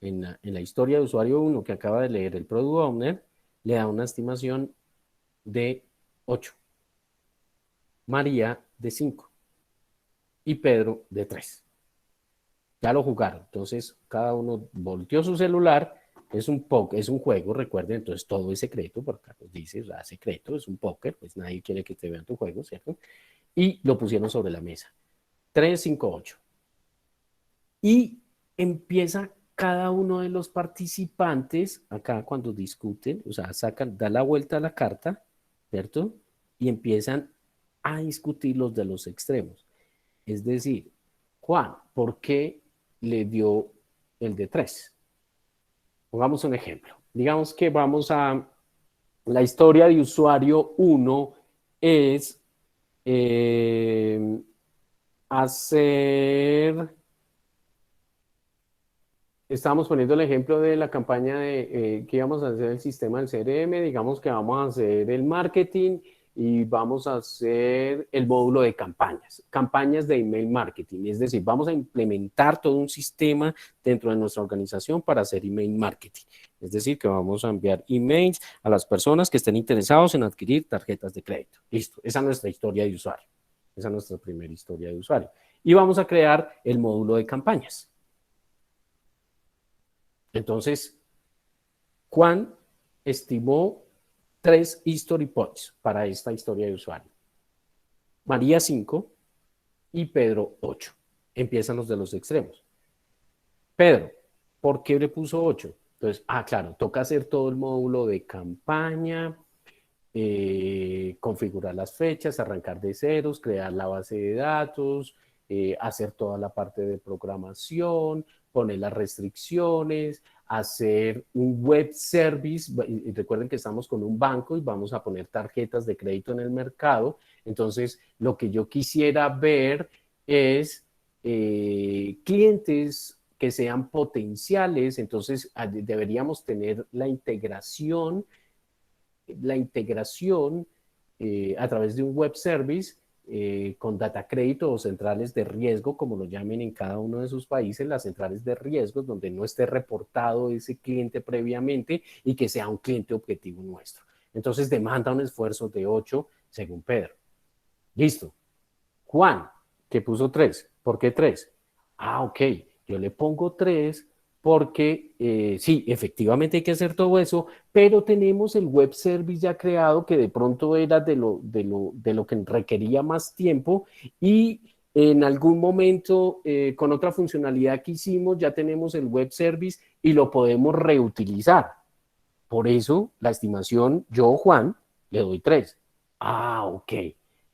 en la historia de usuario 1 que acaba de leer el Product Owner, le da una estimación de 8. María de 5 y Pedro de 3. Ya lo jugaron. Entonces, cada uno volteó su celular. Es un juego, recuerden, entonces todo es secreto, porque Carlos dice, o sea, secreto, es un póker, pues nadie quiere que te vean tu juego, ¿cierto? Y lo pusieron sobre la mesa. 3, 5, 8. Y empieza cada uno de los participantes, acá cuando discuten, o sea, da la vuelta a la carta, ¿cierto? Y empiezan a discutir los de los extremos. Es decir, Juan, ¿por qué le dio el de 3? Pongamos un ejemplo. Digamos que vamos a la historia de usuario 1 es eh, hacer, estamos poniendo el ejemplo de la campaña que íbamos a hacer el sistema del CRM, digamos que vamos a hacer el marketing y vamos a hacer el módulo de campañas, campañas de email marketing, es decir, vamos a implementar todo un sistema dentro de nuestra organización para hacer email marketing, es decir, que vamos a enviar emails a las personas que estén interesados en adquirir tarjetas de crédito. Listo, esa es nuestra historia de usuario, esa es nuestra primera historia de usuario. Y vamos a crear el módulo de campañas. Entonces, Juan estimó 3 history points para esta historia de usuario. María 5 y Pedro 8. Empiezan los de los extremos. Pedro, ¿por qué le puso 8? Entonces, claro, toca hacer todo el módulo de campaña, configurar las fechas, arrancar de ceros, crear la base de datos, hacer toda la parte de programación, poner las restricciones, hacer un web service. Y recuerden que estamos con un banco y vamos a poner tarjetas de crédito en el mercado. Entonces, lo que yo quisiera ver es clientes que sean potenciales. Entonces, deberíamos tener la integración a través de un web service con data crédito o centrales de riesgo, como lo llamen en cada uno de sus países, las centrales de riesgo, donde no esté reportado ese cliente previamente y que sea un cliente objetivo nuestro. Entonces demanda un esfuerzo de 8, según Pedro. Listo. Juan, que puso 3. ¿Por qué 3? Ah, ok. Yo le pongo 3 porque sí, efectivamente hay que hacer todo eso, pero tenemos el web service ya creado que de pronto era de lo que requería más tiempo y en algún momento con otra funcionalidad que hicimos ya tenemos el web service y lo podemos reutilizar. Por eso la estimación, yo, Juan, le doy 3. Ah, ok.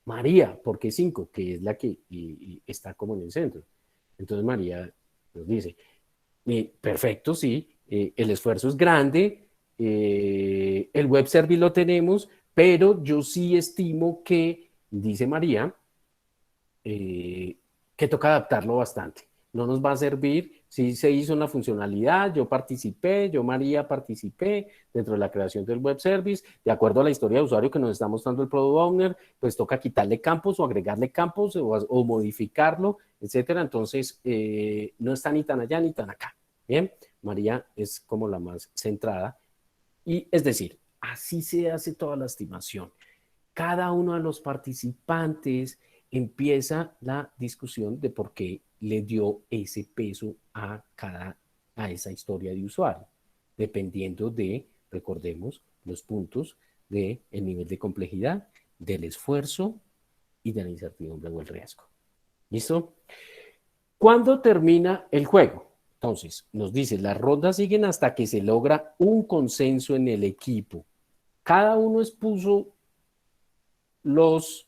María, ¿por qué 5? Que es la que está como en el centro. Entonces María nos dice, perfecto, sí, el esfuerzo es grande, el web service lo tenemos, pero yo sí estimo que, dice María, eh, que toca adaptarlo bastante. No nos va a servir si se hizo una funcionalidad, yo participé, yo María participé dentro de la creación del web service, de acuerdo a la historia de usuario que nos está mostrando el product owner, pues toca quitarle campos o agregarle campos o modificarlo, etcétera. Entonces, no está ni tan allá ni tan acá. Bien, María es como la más centrada y es decir, así se hace toda la estimación. Cada uno de los participantes empieza la discusión de por qué le dio ese peso a esa historia de usuario, dependiendo de, recordemos, los puntos del nivel de complejidad, del esfuerzo y de la incertidumbre o el riesgo. ¿Listo? ¿Cuándo termina el juego? Entonces, nos dice, las rondas siguen hasta que se logra un consenso en el equipo. Cada uno expuso los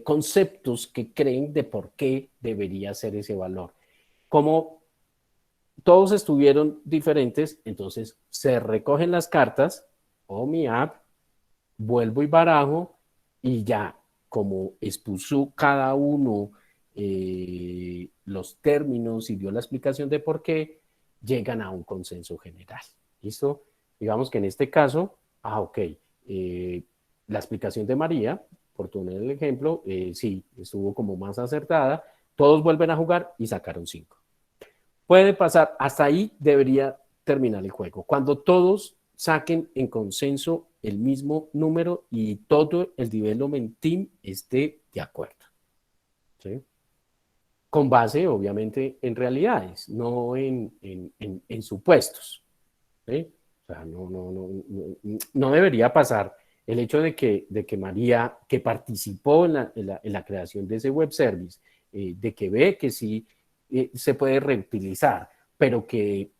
conceptos que creen de por qué debería ser ese valor. Como todos estuvieron diferentes, entonces se recogen las cartas o mi app, vuelvo y barajo y ya como expuso cada uno los términos y dio la explicación de por qué, llegan a un consenso general. ¿Listo? Digamos que en este caso, ok, la explicación de María, por poner el ejemplo, sí, estuvo como más acertada, todos vuelven a jugar y sacaron 5. Puede pasar, hasta ahí debería terminar el juego. Cuando todos saquen en consenso el mismo número y todo el development team esté de acuerdo. ¿Sí? Con base, obviamente, en realidades, no en supuestos. ¿Sí? O sea, no debería pasar el hecho de que María, que participó en la creación de ese web service, de que ve que sí se puede reutilizar, pero que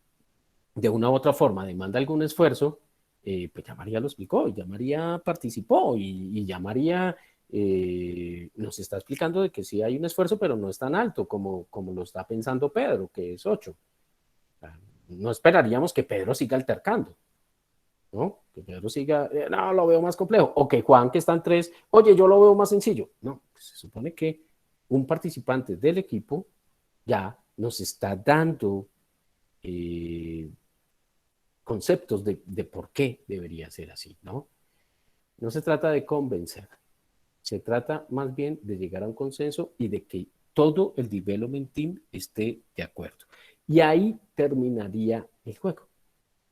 de una u otra forma demanda algún esfuerzo, pues ya María lo explicó, ya María participó y ya María nos está explicando de que sí hay un esfuerzo, pero no es tan alto como lo está pensando Pedro, que es 8. No esperaríamos que Pedro siga altercando, ¿no? Que Pedro siga, no, lo veo más complejo. O que Juan, que está en 3, oye, yo lo veo más sencillo. No, pues se supone que un participante del equipo ya nos está dando conceptos de por qué debería ser así, ¿no? No se trata de convencer, se trata más bien de llegar a un consenso y de que todo el development team esté de acuerdo. Y ahí terminaría el juego.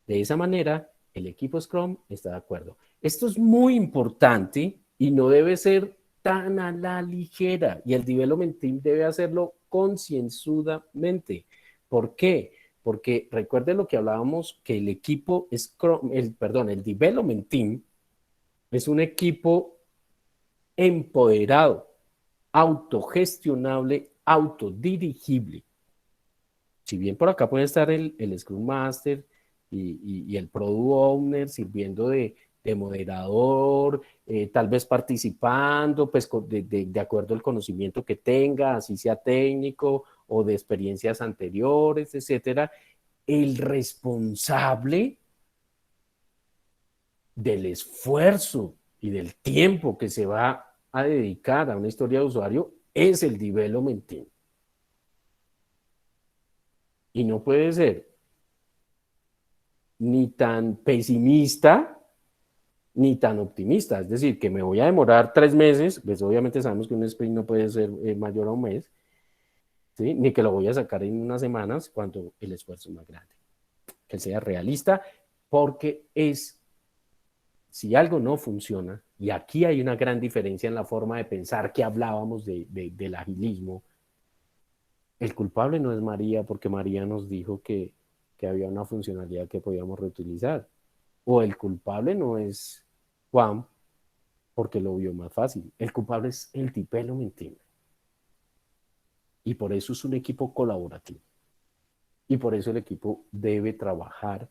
De esa manera, el equipo Scrum está de acuerdo. Esto es muy importante y no debe ser tan a la ligera y el development team debe hacerlo concienzudamente. ¿Por qué? Porque recuerden lo que hablábamos, que el equipo Scrum, el development team es un equipo empoderado, autogestionable, autodirigible. Si bien por acá puede estar el Scrum Master y el Product Owner sirviendo de moderador, tal vez participando, pues de acuerdo al conocimiento que tenga, así sea técnico o de experiencias anteriores, etcétera. el responsable del esfuerzo y del tiempo que se va a dedicar a una historia de usuario es el development team. Y no puede ser ni tan pesimista ni tan optimista. Es decir, que me voy a demorar 3 meses, pues obviamente sabemos que un sprint no puede ser mayor a un mes, ¿sí? Ni que lo voy a sacar en unas semanas cuando el esfuerzo es más grande. Que sea realista, porque si algo no funciona, y aquí hay una gran diferencia en la forma de pensar que hablábamos del agilismo, el culpable no es María, porque María nos dijo que había una funcionalidad que podíamos reutilizar. O el culpable no es Juan, porque lo vio más fácil. El culpable es el development team. Y por eso es un equipo colaborativo. Y por eso el equipo debe trabajar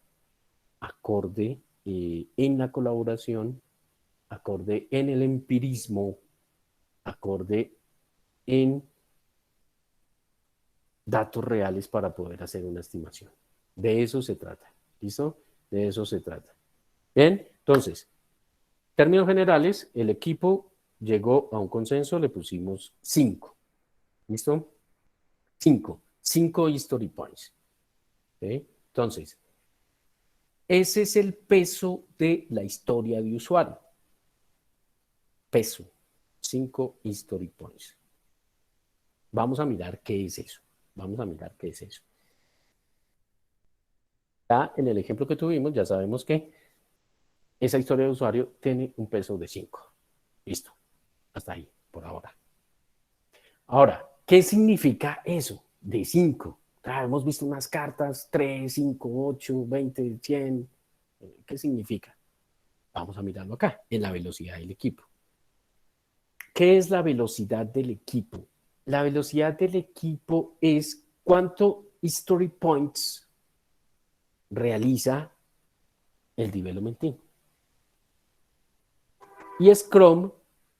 acorde en la colaboración, acorde en el empirismo, acorde en datos reales para poder hacer una estimación. De eso se trata. ¿Listo? De eso se trata. Bien, entonces, términos generales, el equipo llegó a un consenso, le pusimos 5. ¿Listo? 5 history points. ¿Okay? Entonces, ese es el peso de la historia de usuario. Peso. 5 history points. Vamos a mirar qué es eso. Vamos a mirar qué es eso. Ya en el ejemplo que tuvimos, ya sabemos que esa historia de usuario tiene un peso de 5. Listo. Hasta ahí, por ahora. Ahora, ¿qué significa eso de 5? Hemos visto unas cartas 3, 5, 8, 20, 100. ¿Qué significa? Vamos a mirarlo acá, en la velocidad del equipo. ¿Qué es la velocidad del equipo? La velocidad del equipo es cuánto history points realiza el development team. Y Scrum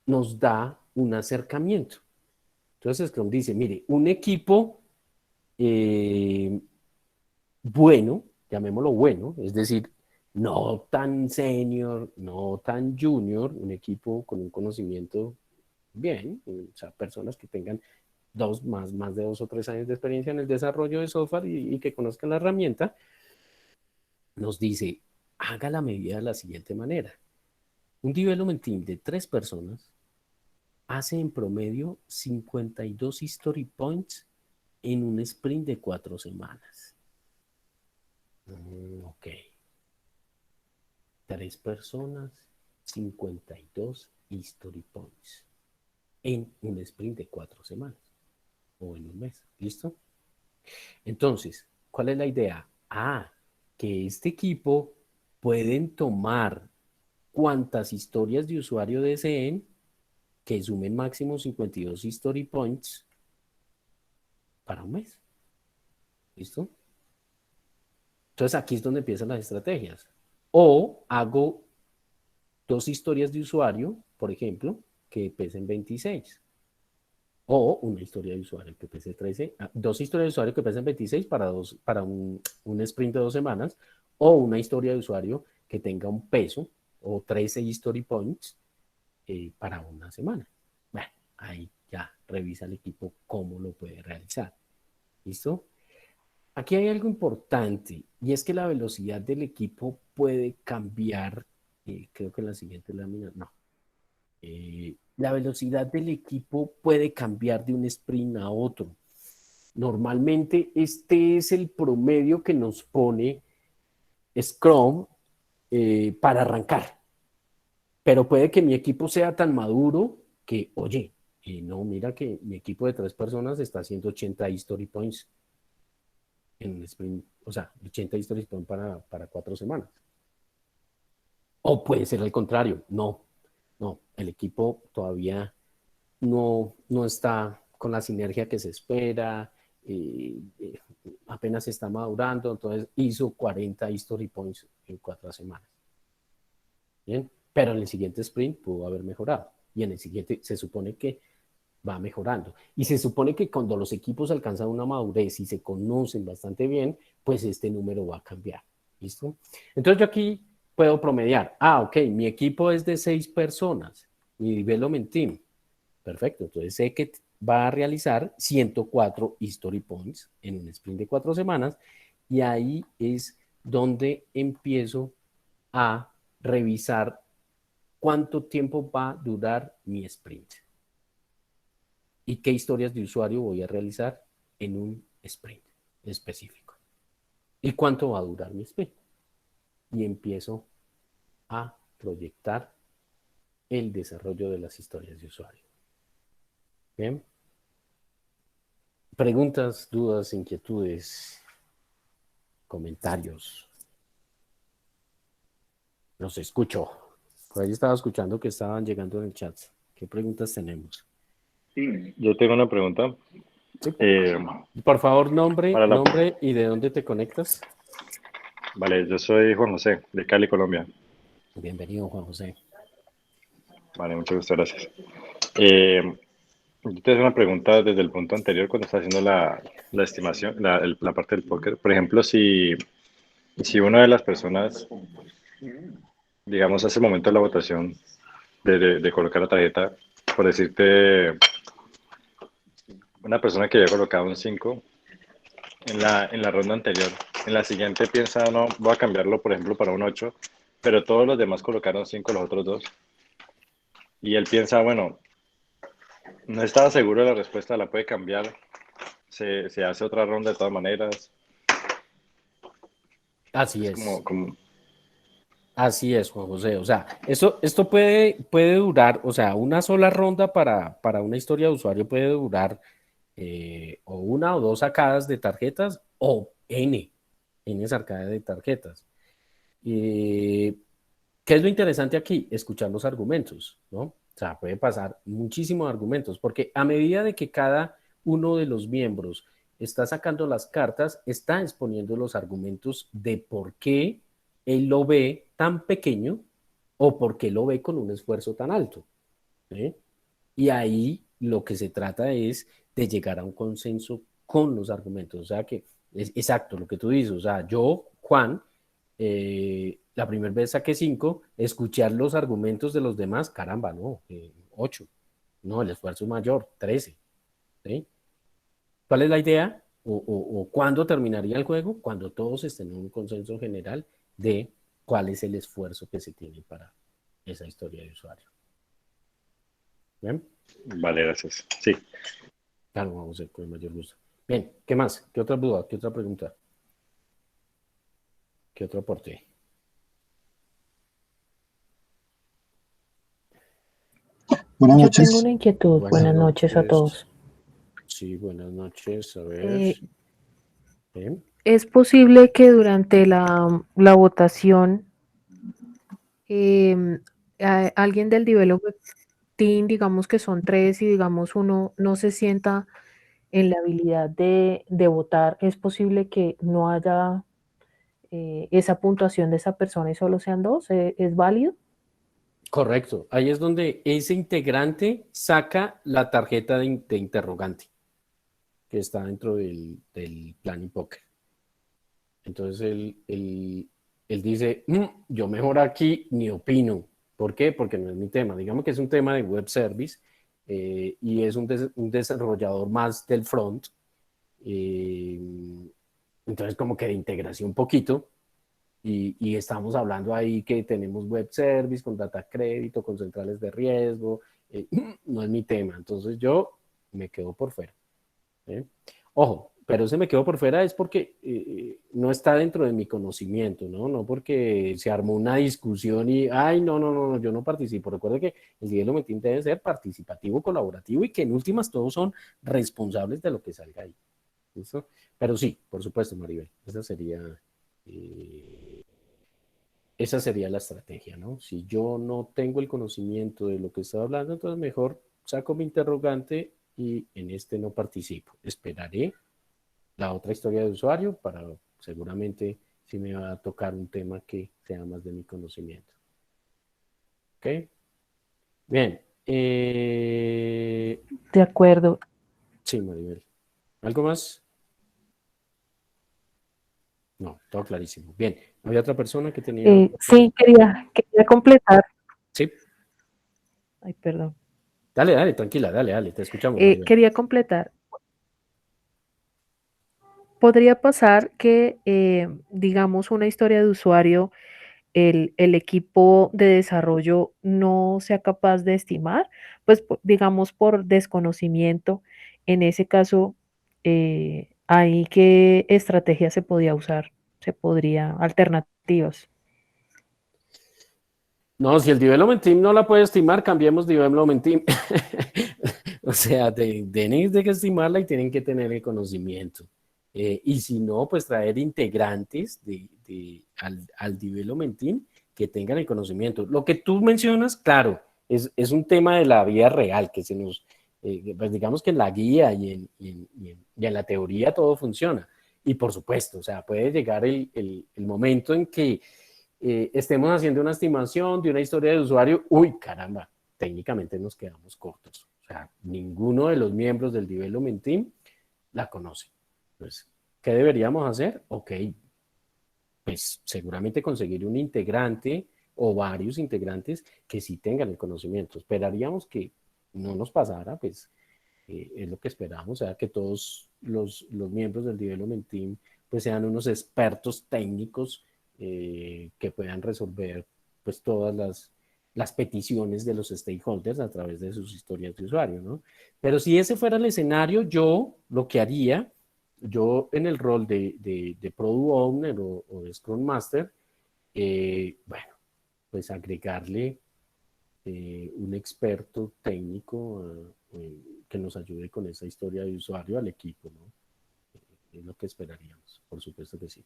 nos da un acercamiento. Entonces Scrum dice, mire, un equipo bueno, llamémoslo bueno, es decir, no tan senior, no tan junior, un equipo con un conocimiento bien, o sea, personas que tengan más de 2 o 3 años de experiencia en el desarrollo de software y que conozcan la herramienta, nos dice, haga la medida de la siguiente manera. Un development team de 3 personas hace en promedio 52 history points en un sprint de 4 semanas. Ok. 3 personas, 52 history points en un sprint de 4 semanas o en un mes. ¿Listo? Entonces, ¿cuál es la idea? Que este equipo pueden tomar cuantas historias de usuario deseen que sumen máximo 52 history points para un mes. ¿Listo? Entonces aquí es donde empiezan las estrategias. O hago 2 historias de usuario, por ejemplo, que pesen 26. O una historia de usuario que pese 13. 2 historias de usuario que pesen 26 para un sprint de 2 semanas. O una historia de usuario que tenga un peso o 13 history points para una semana. Bueno, ahí ya revisa el equipo cómo lo puede realizar. ¿Listo? Aquí hay algo importante y es que la velocidad del equipo puede cambiar. Creo que en la siguiente lámina, no. La velocidad del equipo puede cambiar de un sprint a otro. Normalmente este es el promedio que nos pone Scrum para arrancar. Pero puede que mi equipo sea tan maduro que, oye, no, mira que mi equipo de 3 personas está haciendo 80 history points en un sprint, o sea, 80 history points para 4 semanas. O puede ser al contrario, no, el equipo todavía no está con la sinergia que se espera, apenas está madurando, entonces hizo 40 history points en 4 semanas. Bien, pero en el siguiente sprint pudo haber mejorado. Y en el siguiente se supone que va mejorando. Y se supone que cuando los equipos alcanzan una madurez y se conocen bastante bien, pues este número va a cambiar. ¿Listo? Entonces yo aquí puedo promediar. Ah, ok, mi equipo es de 6 personas, mi development team. Perfecto, entonces sé que va a realizar 104 history points en un sprint de 4 semanas y ahí es donde empiezo a revisar cuánto tiempo va a durar mi sprint y qué historias de usuario voy a realizar en un sprint específico y cuánto va a durar mi sprint. Y empiezo a proyectar el desarrollo de las historias de usuario. Bien. Preguntas, dudas, inquietudes, comentarios. Los escucho. Por ahí estaba escuchando que estaban llegando en el chat. ¿Qué preguntas tenemos? Yo tengo una pregunta. Sí. Eh, Por favor, nombre, para la... nombre y de dónde te conectas. Vale, yo soy Juan José, de Cali, Colombia. Bienvenido, Juan José. Vale, muchas gusto, gracias. Yo te hago una pregunta desde el punto anterior, cuando estás haciendo la estimación, la parte del póker. Por ejemplo, si una de las personas, digamos, hace el momento de la votación, de colocar la tarjeta, por decirte, una persona que había colocado un 5 en la ronda anterior, en la siguiente piensa, no, voy a cambiarlo, por ejemplo, para un 8, pero todos los demás colocaron 5 los otros dos. Y él piensa, bueno, no estaba seguro de la respuesta, la puede cambiar, se hace otra ronda de todas maneras. Así Es es. como Así es, Juan José. O sea, esto puede durar, o sea, una sola ronda para una historia de usuario puede durar o una o dos sacadas de tarjetas o N sacadas de tarjetas. Eh, ¿Qué es lo interesante aquí? Escuchar los argumentos, ¿no? O sea, puede pasar muchísimos argumentos, porque a medida de que cada uno de los miembros está sacando las cartas, está exponiendo los argumentos de por qué él lo ve tan pequeño o por qué lo ve con un esfuerzo tan alto. ¿Eh? Y ahí lo que se trata es de llegar a un consenso con los argumentos. O sea que es exacto lo que tú dices. O sea, yo, Juan, la primera vez saqué 5, escuchar los argumentos de los demás, caramba, no, 8. No, el esfuerzo es mayor, 13. ¿Sí? ¿Cuál es la idea? O cuándo terminaría el juego? Cuando todos estén en un consenso general de cuál es el esfuerzo que se tiene para esa historia de usuario. ¿Bien? vale, gracias. Sí, Claro, vamos a ver con el mayor gusto. Bien, ¿qué más? ¿Qué otra duda? ¿Qué otra pregunta? ¿Qué otro aporte? Buenas Yo tengo noches. una inquietud. Buenas Buenas noches a noches. todos. Sí, buenas noches. A ver. Eh, Bien. ¿Es posible que durante la votación em, alguien del development team, digamos que son tres y digamos uno no se sienta en la habilidad de votar? ¿Es posible que no haya esa puntuación de esa persona y solo sean dos? ¿Es válido? Correcto. Ahí es donde ese integrante saca la tarjeta de interrogante que está dentro del plan y póker. Entonces él dice, yo mejor aquí ni opino. ¿Por qué? Porque no es mi tema. Digamos que es un tema de web service y es un desarrollador más del front. eh, entonces como que de integración un poquito. Y estamos hablando ahí que tenemos web service con data crédito, con centrales de riesgo. No es mi tema. Entonces yo me quedo por fuera. ¿Eh? Ojo, pero ese me quedo por fuera es porque no está dentro de mi conocimiento, ¿no? No porque se armó una discusión y, ay, no, yo no participo. Recuerda que el development team debe ser participativo, colaborativo y que en últimas todos son responsables de lo que salga ahí. ¿Listo? Pero sí, por supuesto, Maribel, eh, esa sería la estrategia, ¿no? Si yo no tengo el conocimiento de lo que estoy hablando, entonces mejor saco mi interrogante y en este no participo. Esperaré la otra historia de usuario para seguramente si me va a tocar un tema que sea más de mi conocimiento. ¿Ok? Bien. De acuerdo. Sí, Maribel. ¿Algo más? No, todo clarísimo. Bien, había otra persona que tenía otra Sí, pregunta. quería completar. Sí, Ay, perdón. dale, tranquila, dale, te escuchamos, Maribel. Quería completar. Podría pasar que, digamos, una historia de usuario, el equipo de desarrollo no sea capaz de estimar, pues, digamos, por desconocimiento. En ese caso, ¿ahí qué estrategia se podía usar? Alternativas. No, si el development team no la puede estimar, cambiemos development team. O sea, tienen que estimarla y tienen que tener el conocimiento. Y si no, pues traer integrantes al development team que tengan el conocimiento. Lo que tú mencionas, claro, es un tema de la vida real, que se nos, pues digamos que en la guía y en la teoría todo funciona. Y por supuesto, o sea, puede llegar el momento en que estemos haciendo una estimación de una historia de usuario, uy, caramba, técnicamente nos quedamos cortos. O sea, ninguno de los miembros del development team la conoce. Pues, ¿qué deberíamos hacer? Ok, pues seguramente conseguir un integrante o varios integrantes que sí tengan el conocimiento. Esperaríamos que no nos pasara, pues es lo que esperamos, o sea, que todos los miembros del development team pues sean unos expertos técnicos que puedan resolver pues todas las peticiones de los stakeholders a través de sus historias de usuario, ¿no? Pero si ese fuera el escenario, yo lo que haría, yo en el rol de Product Owner o de Scrum Master, bueno, pues agregarle un experto técnico que nos ayude con esa historia de usuario al equipo, ¿no? Es lo que esperaríamos, por supuesto que sí.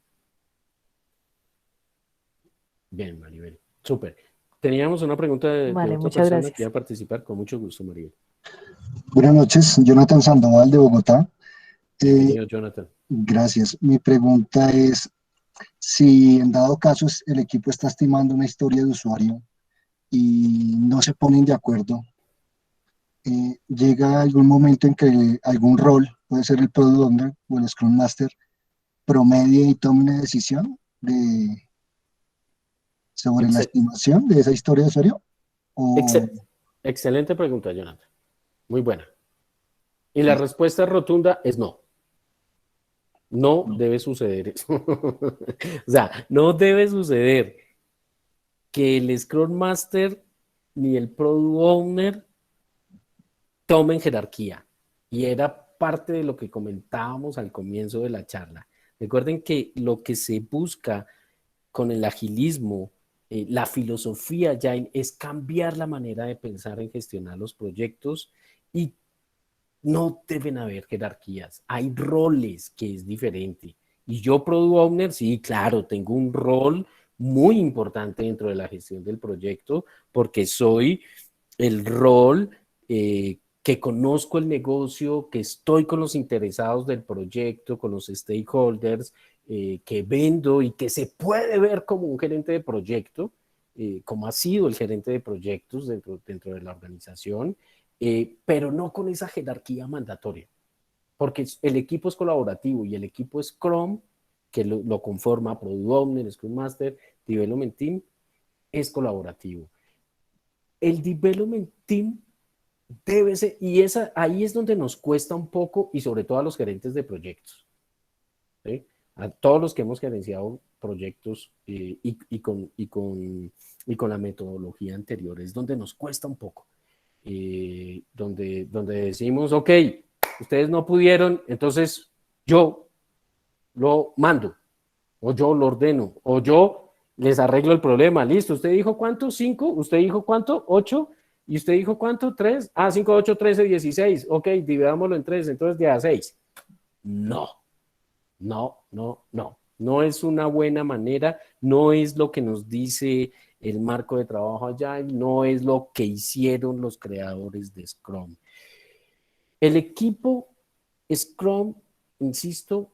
Bien, Maribel. Súper. Teníamos una pregunta de Vale, otra muchas persona que gracias. iba a participar. Con mucho gusto, Maribel. Buenas noches, Jonathan Sandoval de Bogotá. Eh, Bienvenido, Jonathan. Gracias. Mi pregunta es, si en dado caso el equipo está estimando una historia de usuario y no se ponen de acuerdo, llega algún momento en que algún rol, puede ser el Product Owner o el Scrum Master, promedie y tome una decisión sobre la Excel- estimación de esa historia de usuario. O, excel- excelente pregunta, Jonathan. Muy buena. Y la respuesta rotunda es no. No debe suceder eso. O sea, no debe suceder que el Scrum Master ni el Product Owner tomen jerarquía. Y era parte de lo que comentábamos al comienzo de la charla. Recuerden que lo que se busca con el agilismo, la filosofía Agile es cambiar la manera de pensar en gestionar los proyectos y no deben haber jerarquías. Hay roles que es diferente. Y yo, Product Owner, sí, claro, tengo un rol muy importante dentro de la gestión del proyecto porque soy el rol que conozco el negocio, que estoy con los interesados del proyecto, con los stakeholders, que vendo y que se puede ver como un gerente de proyecto, como ha sido el gerente de proyectos dentro de la organización, pero no con esa jerarquía mandatoria, porque el equipo es colaborativo y el equipo Scrum, que lo conforma Product Owner, Scrum Master, Development Team, es colaborativo. El Development Team debe ser, y ahí es donde nos cuesta un poco, y sobre todo a los gerentes de proyectos, ¿sí? A todos los que hemos gerenciado proyectos y con la metodología anterior, es donde nos cuesta un poco. Donde decimos, ok, ustedes no pudieron, entonces yo lo mando, o yo lo ordeno, o yo les arreglo el problema. Listo, ¿usted dijo cuánto? 5, ¿usted dijo cuánto? 8, ¿y usted dijo cuánto? 3, 5, 8, 13, 16, ok, dividámoslo en 3, entonces ya 6. No, no es una buena manera, no es lo que nos dice el marco de trabajo Agile, no es lo que hicieron los creadores de Scrum. El equipo Scrum, insisto,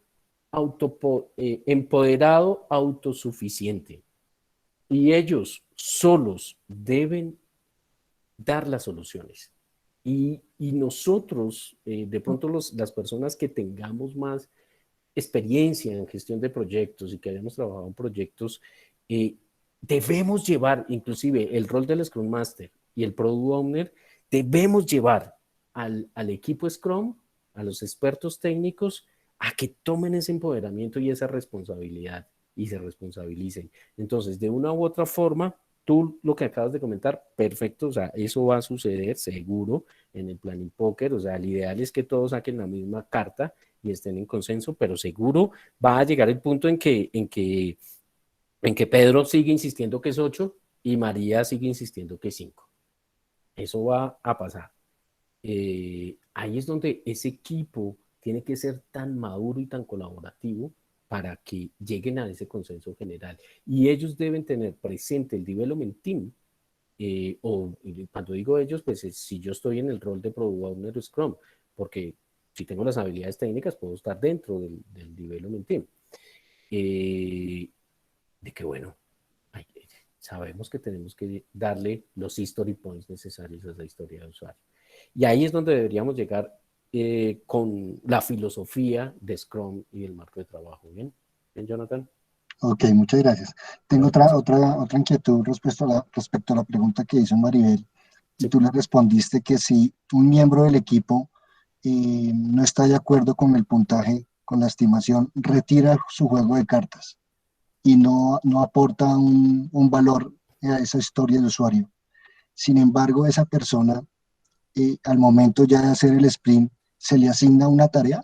empoderado, autosuficiente. Y ellos solos deben dar las soluciones. Y nosotros, de pronto las personas que tengamos más experiencia en gestión de proyectos y que hayamos trabajado en proyectos, debemos llevar, inclusive el rol del Scrum Master y el Product Owner, debemos llevar al equipo Scrum, a los expertos técnicos, a que tomen ese empoderamiento y esa responsabilidad y se responsabilicen. Entonces, de una u otra forma, tú lo que acabas de comentar, perfecto, o sea, eso va a suceder seguro en el planning poker, o sea, el ideal es que todos saquen la misma carta y estén en consenso, pero seguro va a llegar el punto en que Pedro sigue insistiendo que es 8 y María sigue insistiendo que es 5. Eso va a pasar. Ahí es donde ese equipo tiene que ser tan maduro y tan colaborativo para que lleguen a ese consenso general. Y ellos deben tener presente el development team, o cuando digo ellos, pues si yo estoy en el rol de Product Owner o Scrum, porque si tengo las habilidades técnicas, puedo estar dentro del development team. De que, bueno, sabemos que tenemos que darle los history points necesarios a esa historia de usuario. Y ahí es donde deberíamos llegar con la filosofía de Scrum y el marco de trabajo. ¿Bien? ¿Bien, Jonathan? Ok, muchas gracias. Tengo otra inquietud respecto a la pregunta que hizo Maribel, y Sí. tú le respondiste que si un miembro del equipo no está de acuerdo con el puntaje, con la estimación, retira su juego de cartas y no aporta un valor a esa historia de usuario. Sin embargo, esa persona, al momento ya de hacer el sprint, se le asigna una tarea,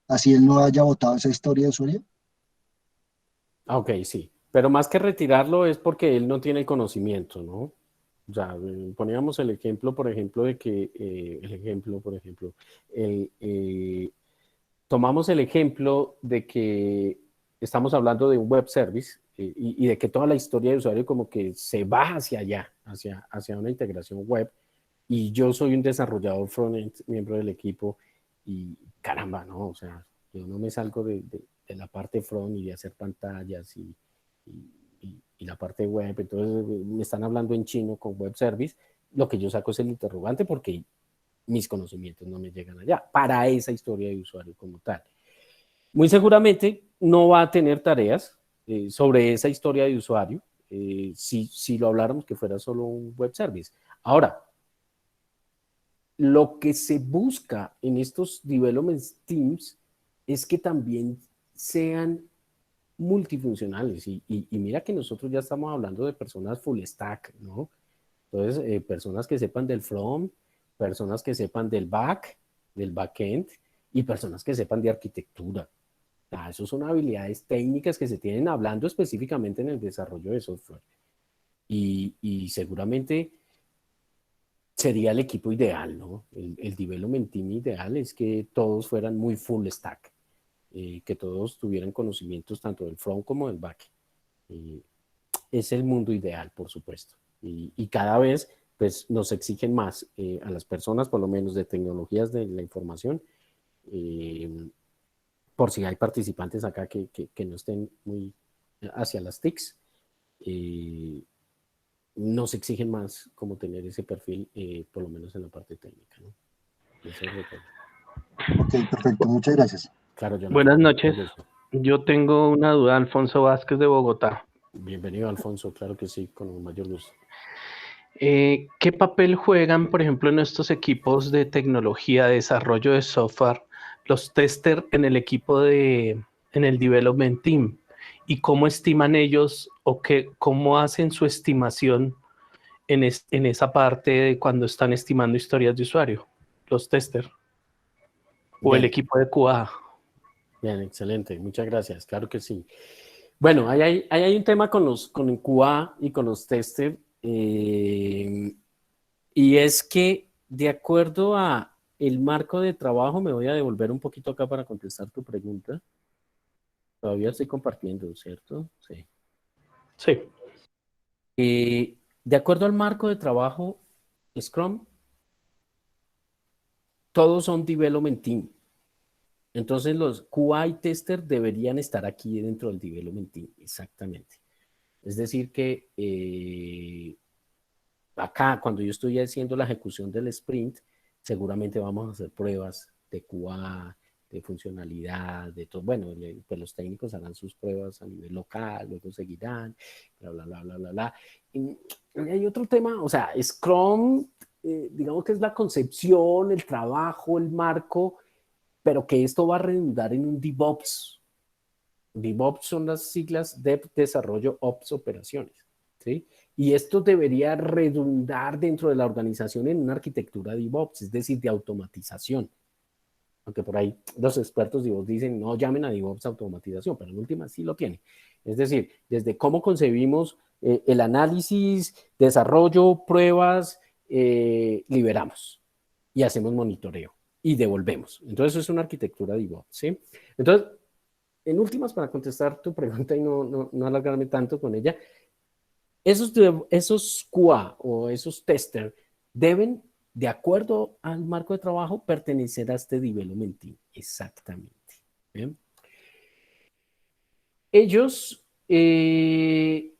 así él no haya votado esa historia de usuario. Ok, sí. Pero más que retirarlo es porque él no tiene el conocimiento, ¿no? O sea, poníamos el ejemplo, por ejemplo, de que, tomamos el ejemplo de que estamos hablando de un web service y de que toda la historia de usuario como que se va hacia allá, hacia una integración web, y yo soy un desarrollador frontend, miembro del equipo, y caramba, ¿no? O sea, yo no me salgo de la parte front y de hacer pantallas y la parte web, entonces me están hablando en chino con web service, lo que yo saco es el interrogante porque mis conocimientos no me llegan allá, para esa historia de usuario como tal. Muy seguramente no va a tener tareas sobre esa historia de usuario, si lo habláramos que fuera solo un web service. Ahora, lo que se busca en estos development teams es que también sean multifuncionales. Y mira que nosotros ya estamos hablando de personas full stack, ¿no? Entonces, personas que sepan del front, personas que sepan del backend, y personas que sepan de arquitectura. Esas son habilidades técnicas que se tienen hablando específicamente en el desarrollo de software. Y seguramente sería el equipo ideal, ¿no? El development team ideal es que todos fueran muy full stack, que todos tuvieran conocimientos tanto del front como del back. Es el mundo ideal, por supuesto. Y cada vez pues, nos exigen más a las personas, por lo menos de tecnologías de la información, por si hay participantes acá que no estén muy hacia las TICs, nos exigen más como tener ese perfil, por lo menos en la parte técnica, ¿no? Eso es lo que... Ok, perfecto, muchas gracias. Claro, Jonathan. Buenas noches. Un gusto. Yo tengo una duda, Alfonso Vázquez de Bogotá. Bienvenido, Alfonso, claro que sí, con el mayor gusto. ¿Qué papel juegan, por ejemplo, en estos equipos de tecnología, de desarrollo de software, los testers en el equipo en el development team? ¿Y cómo estiman ellos o cómo hacen su estimación en esa parte de cuando están estimando historias de usuario? Los testers o el Bien. equipo de QA. Bien, excelente, muchas gracias, claro que sí. Bueno, ahí hay un tema con el QA y con los testers, y es que de acuerdo a el marco de trabajo, me voy a devolver un poquito acá para contestar tu pregunta. Todavía estoy compartiendo, ¿cierto? Sí. Sí. De acuerdo al marco de trabajo Scrum, todos son development team. Entonces los QA y tester deberían estar aquí dentro del development team, exactamente. Es decir que acá, cuando yo estoy haciendo la ejecución del sprint, Seguramente vamos a hacer pruebas de QA, de funcionalidad, de todo. Bueno, pues los técnicos harán sus pruebas a nivel local, luego seguirán, bla, bla, bla, bla, bla, bla. Y hay otro tema, o sea, Scrum, digamos que es la concepción, el trabajo, el marco, pero que esto va a redundar en un DevOps. DevOps son las siglas de desarrollo, Ops, operaciones, ¿sí? Y esto debería redundar dentro de la organización en una arquitectura DevOps, es decir, de automatización. Aunque por ahí los expertos DevOps dicen, no llamen a DevOps automatización, pero en última sí lo tiene. Es decir, desde cómo concebimos el análisis, desarrollo, pruebas, liberamos y hacemos monitoreo y devolvemos. Entonces, eso es una arquitectura DevOps, ¿sí? Entonces, en últimas, para contestar tu pregunta y no alargarme tanto con ella, esos QA o esos testers deben, de acuerdo al marco de trabajo, pertenecer a este development team. Exactamente. ¿Bien? Ellos, si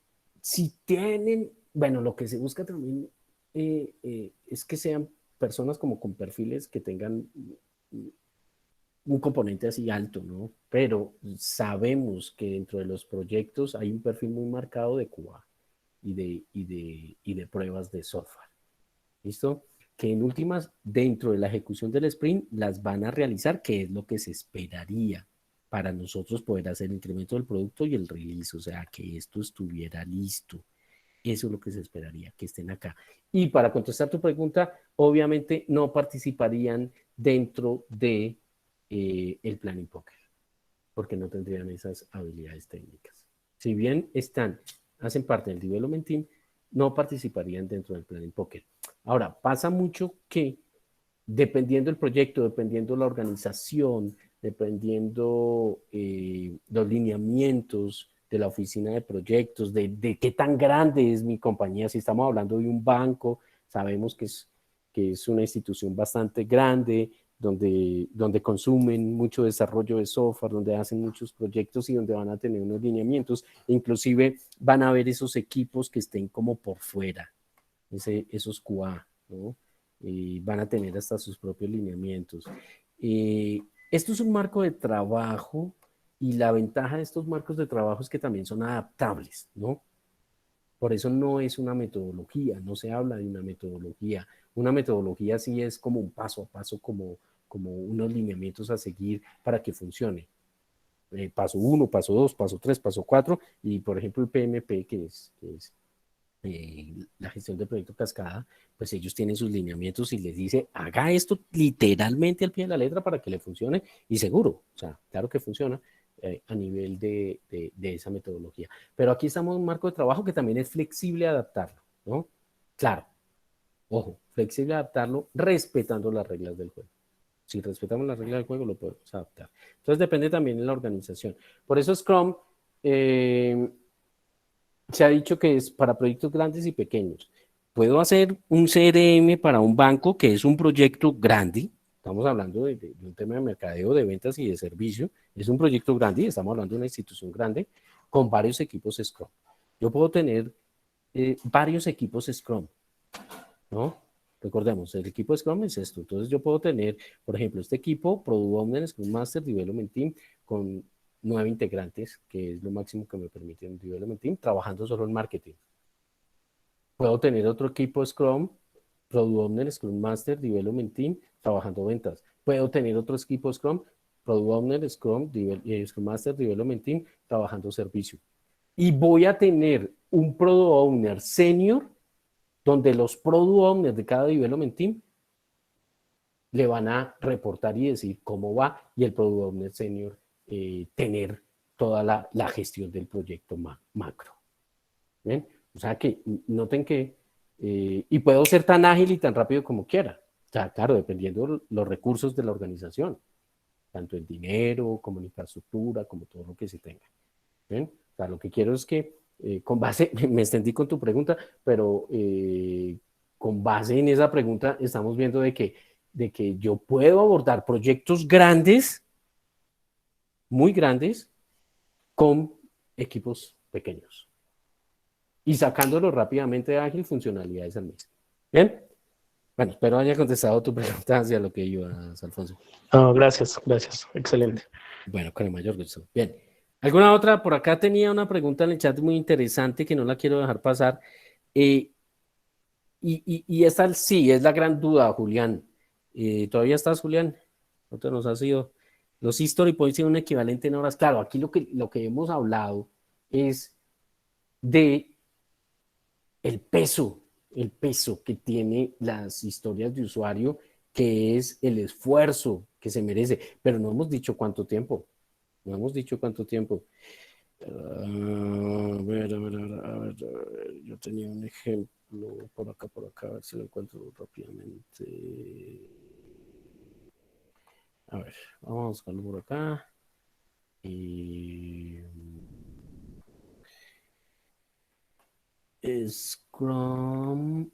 tienen, bueno, lo que se busca también es que sean personas como con perfiles que tengan un componente así alto, ¿no? Pero sabemos que dentro de los proyectos hay un perfil muy marcado de QA y de pruebas de software. ¿Listo? Que en últimas, dentro de la ejecución del sprint, las van a realizar, que es lo que se esperaría para nosotros poder hacer el incremento del producto y el release, o sea, que esto estuviera listo. Eso es lo que se esperaría, que estén acá. Y para contestar tu pregunta, obviamente no participarían dentro de el planning poker, porque no tendrían esas habilidades técnicas. Si bien hacen parte del development team, no participarían dentro del planning poker. Ahora, pasa mucho que dependiendo del proyecto, dependiendo la organización, dependiendo los lineamientos de la oficina de proyectos, de qué tan grande es mi compañía. Si estamos hablando de un banco, sabemos que es una institución bastante grande, donde consumen mucho desarrollo de software, donde hacen muchos proyectos y donde van a tener unos lineamientos. Inclusive van a haber esos equipos que estén como por fuera, esos QA, ¿no? Y van a tener hasta sus propios lineamientos. Esto es un marco de trabajo y la ventaja de estos marcos de trabajo es que también son adaptables, ¿no? Por eso no es una metodología, no se habla de una metodología. Una metodología sí es como un paso a paso, como unos lineamientos a seguir para que funcione. Paso 1, paso 2, paso 3, paso 4, y por ejemplo el PMP, que es la gestión de proyecto cascada, pues ellos tienen sus lineamientos y les dice, haga esto literalmente al pie de la letra para que le funcione, y seguro, o sea, claro que funciona a nivel de esa metodología. Pero aquí estamos en un marco de trabajo que también es flexible adaptarlo, ¿no? Claro, ojo, flexible adaptarlo respetando las reglas del juego. Si respetamos las reglas del juego, lo podemos adaptar. Entonces depende también de la organización. Por eso Scrum se ha dicho que es para proyectos grandes y pequeños. Puedo hacer un CRM para un banco que es un proyecto grande. Estamos hablando de un tema de mercadeo, de ventas y de servicio. Es un proyecto grande y estamos hablando de una institución grande con varios equipos Scrum. Yo puedo tener varios equipos Scrum, ¿no? Recordemos, el equipo Scrum es esto. Entonces yo puedo tener, por ejemplo, este equipo, Product Owner, Scrum Master, Development Team, con 9 integrantes, que es lo máximo que me permite un Development Team, trabajando solo en marketing. Puedo tener otro equipo Scrum, Product Owner, Scrum Master, Development Team, trabajando ventas. Puedo tener otro equipo Scrum, Product Owner, Scrum Master, Development Team, trabajando servicio. Y voy a tener un Product Owner Senior, donde los Product Owners de cada Development Team le van a reportar y decir cómo va, y el Product Owner Senior tener toda la gestión del proyecto macro. ¿Bien? O sea que noten que, y puedo ser tan ágil y tan rápido como quiera. O sea, claro, dependiendo los recursos de la organización, tanto el dinero, como la infraestructura, como todo lo que se tenga. ¿Bien? O sea, lo que quiero es que, con base, me extendí con tu pregunta, pero con base en esa pregunta estamos viendo de que yo puedo abordar proyectos grandes, muy grandes, con equipos pequeños y sacándolo rápidamente de ágil funcionalidades al mes. ¿Bien? Bueno, espero haya contestado tu pregunta hacia lo que ibas, Alfonso. No, gracias, gracias. Excelente. Bueno, con el mayor gusto. Bien. ¿Alguna otra? Por acá tenía una pregunta en el chat muy interesante que no la quiero dejar pasar. Y esta sí, es la gran duda, Julián. ¿Todavía estás, Julián? ¿No te nos has ido? Los history points tienen un equivalente en horas. Claro, aquí lo que hemos hablado es de el peso que tiene las historias de usuario, que es el esfuerzo que se merece. Pero no hemos dicho cuánto tiempo. No hemos dicho cuánto tiempo. A ver, yo tenía un ejemplo por acá, a ver si lo encuentro rápidamente. A ver, vamos a buscarlo por acá. Y Scrum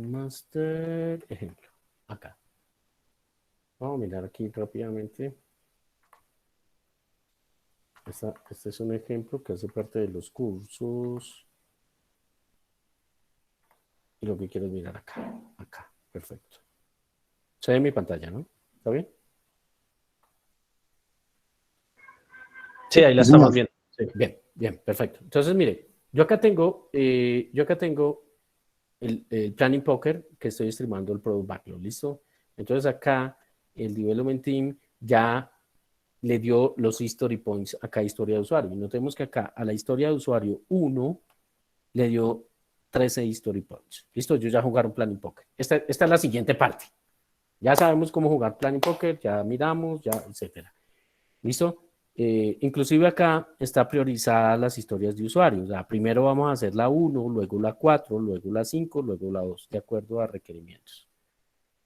Master, ejemplo, acá. Vamos a mirar aquí rápidamente. Este es un ejemplo que hace parte de los cursos. Y lo que quiero es mirar acá, perfecto. Se ve mi pantalla, ¿no? ¿Está bien? Sí, ahí la Sí, señor. estamos viendo. Sí. Bien, perfecto. Entonces, mire, yo acá tengo el Planning Poker que estoy streamando el Product Backlog, ¿listo? Entonces acá el Development Team ya le dio los History Points acá a historia de usuario. Y notemos que acá a la historia de usuario 1 le dio 13 History Points. ¿Listo? Yo ya jugaron Planning Poker. Esta es la siguiente parte. Ya sabemos cómo jugar Planning Poker, ya miramos, ya, etcétera. ¿Listo? Inclusive acá está priorizada las historias de usuarios. O sea, primero vamos a hacer la 1, luego la 4, luego la 5, luego la 2, de acuerdo a requerimientos.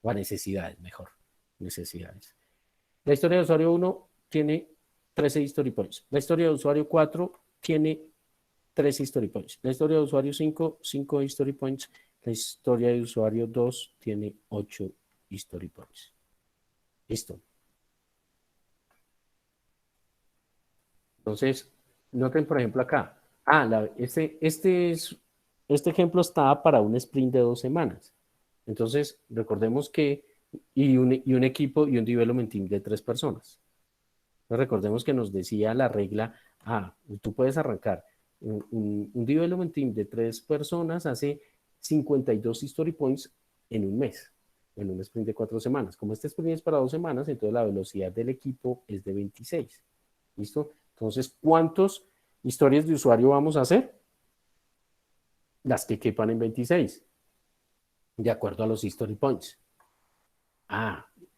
O a necesidades, mejor. Necesidades. La historia de usuario 1 tiene 13 history points. La historia de usuario 4 tiene 3 history points. La historia de usuario 5, 5 history points. La historia de usuario 2 tiene 8 history points. Listo. Entonces, noten por ejemplo acá. Este ejemplo está para un sprint de 2 semanas. Entonces, recordemos que, y un equipo y un development team de 3 personas. Entonces, recordemos que nos decía la regla, tú puedes arrancar un development team de 3 personas, hace 52 story points en un mes, en un sprint de 4 semanas. Como este sprint es para 2 semanas, entonces la velocidad del equipo es de 26. ¿Listo? Entonces, ¿cuántas historias de usuario vamos a hacer? Las que quepan en 26, de acuerdo a los history points.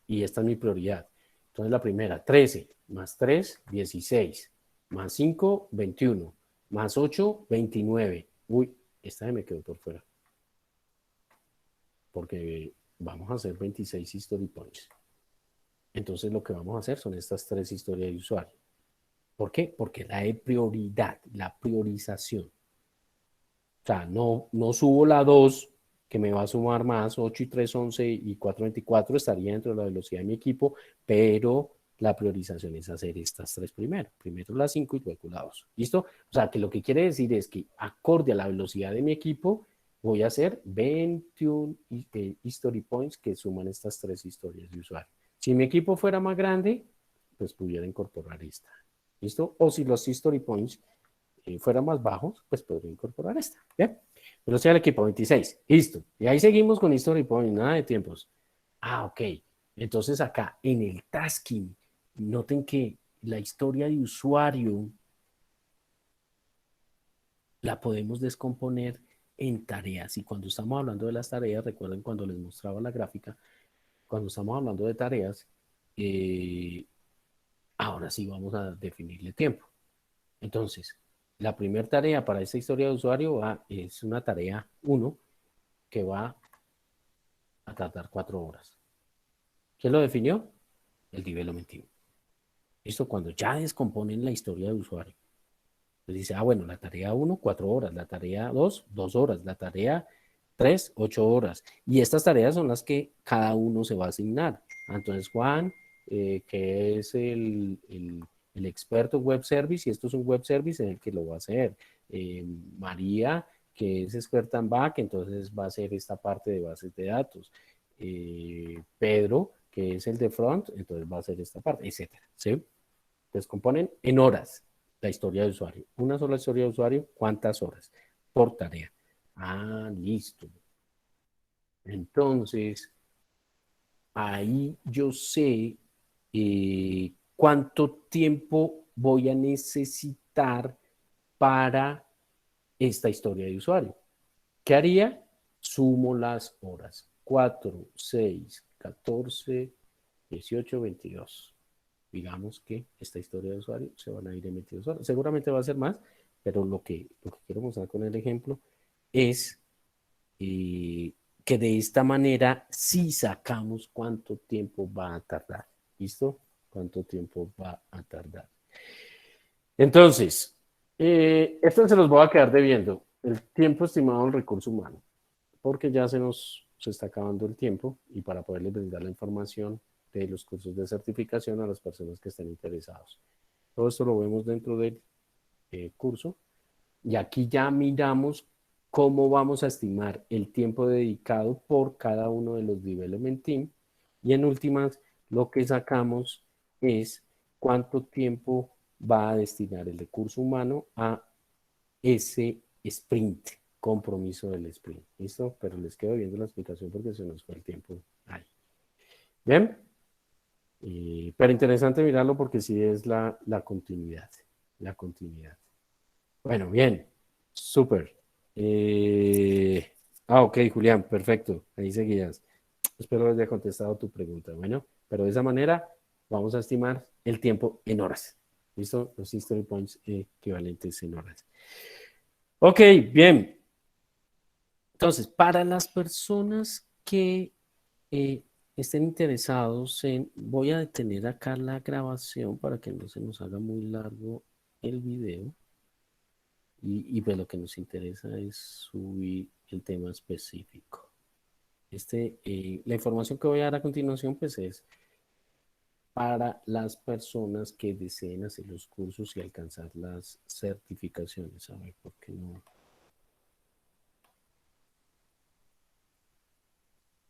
Y esta es mi prioridad. Entonces, la primera, 13, más 3, 16, más 5, 21, más 8, 29. Uy, esta me quedó por fuera. Porque vamos a hacer 26 history points. Entonces, lo que vamos a hacer son estas 3 historias de usuario. ¿Por qué? Porque la de prioridad, la priorización. O sea, no subo la 2, que me va a sumar más, 8 y 3, 11 y 4, 24, estaría dentro de la velocidad de mi equipo, pero la priorización es hacer estas 3 primero. Primero la 5 y luego la 2. ¿Listo? O sea, que lo que quiere decir es que acorde a la velocidad de mi equipo, voy a hacer 21 history points que suman estas 3 historias de usuario. Si mi equipo fuera más grande, pues pudiera incorporar esta. ¿Listo? O si los history points fueran más bajos, pues podría incorporar esta. ¿Bien? Velocidad del equipo, 26. Listo. Y ahí seguimos con history points, nada de tiempos. Ok. Entonces acá, en el tasking, noten que la historia de usuario la podemos descomponer en tareas. Y cuando estamos hablando de las tareas, recuerden cuando les mostraba la gráfica, cuando estamos hablando de tareas, ahora sí vamos a definirle tiempo. Entonces, la primera tarea para esta historia de usuario es una tarea 1 que va a tardar 4 horas. ¿Quién lo definió? El development team. Esto cuando ya descomponen la historia de usuario. Entonces dice, bueno, la tarea 1, 4 horas, la tarea 2, 2 horas, la tarea 3, 8 horas. Y estas tareas son las que cada uno se va a asignar. Entonces Juan, que es el experto web service, y esto es un web service en el que lo va a hacer. María, que es experta en back, entonces va a ser esta parte de bases de datos. Pedro, que es el de front, entonces va a ser esta parte, etcétera, ¿sí? Entonces componen en horas la historia de usuario. Una sola historia de usuario, ¿cuántas horas? Por tarea. Ah, listo. Entonces, ahí yo sé cuánto tiempo voy a necesitar para esta historia de usuario. ¿Qué haría? Sumo las horas. 4, 6, 14, 18, 22. Digamos que esta historia de usuario se van a ir en 22 horas. Seguramente va a ser más, pero lo que quiero mostrar con el ejemplo es que de esta manera sí sacamos cuánto tiempo va a tardar. ¿Listo? ¿Cuánto tiempo va a tardar? Entonces, esto se los voy a quedar debiendo. El tiempo estimado del recurso humano, porque ya se está acabando el tiempo y para poderles brindar la información de los cursos de certificación a las personas que estén interesados. Todo esto lo vemos dentro del curso. Y aquí ya miramos cómo vamos a estimar el tiempo dedicado por cada uno de los development team. Y en últimas, lo que sacamos es cuánto tiempo va a destinar el recurso humano a ese sprint, compromiso del sprint. ¿Listo? Pero les quedo viendo la explicación porque se nos fue el tiempo ahí. ¿Bien? Pero interesante mirarlo porque sí es la continuidad. La continuidad. Bueno, bien. Súper. Ok, Julián, perfecto. Ahí seguías. Espero les haya contestado tu pregunta. Bueno, pero de esa manera vamos a estimar el tiempo en horas. ¿Listo? Los history points equivalentes en horas. Ok, bien. Entonces, para las personas que estén interesados en... Voy a detener acá la grabación para que no se nos haga muy largo el video. Y pues lo que nos interesa es subir el tema específico. La información que voy a dar a continuación pues es para las personas que deseen hacer los cursos y alcanzar las certificaciones. A ver, ¿por qué no?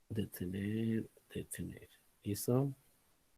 Detener. ¿Listo?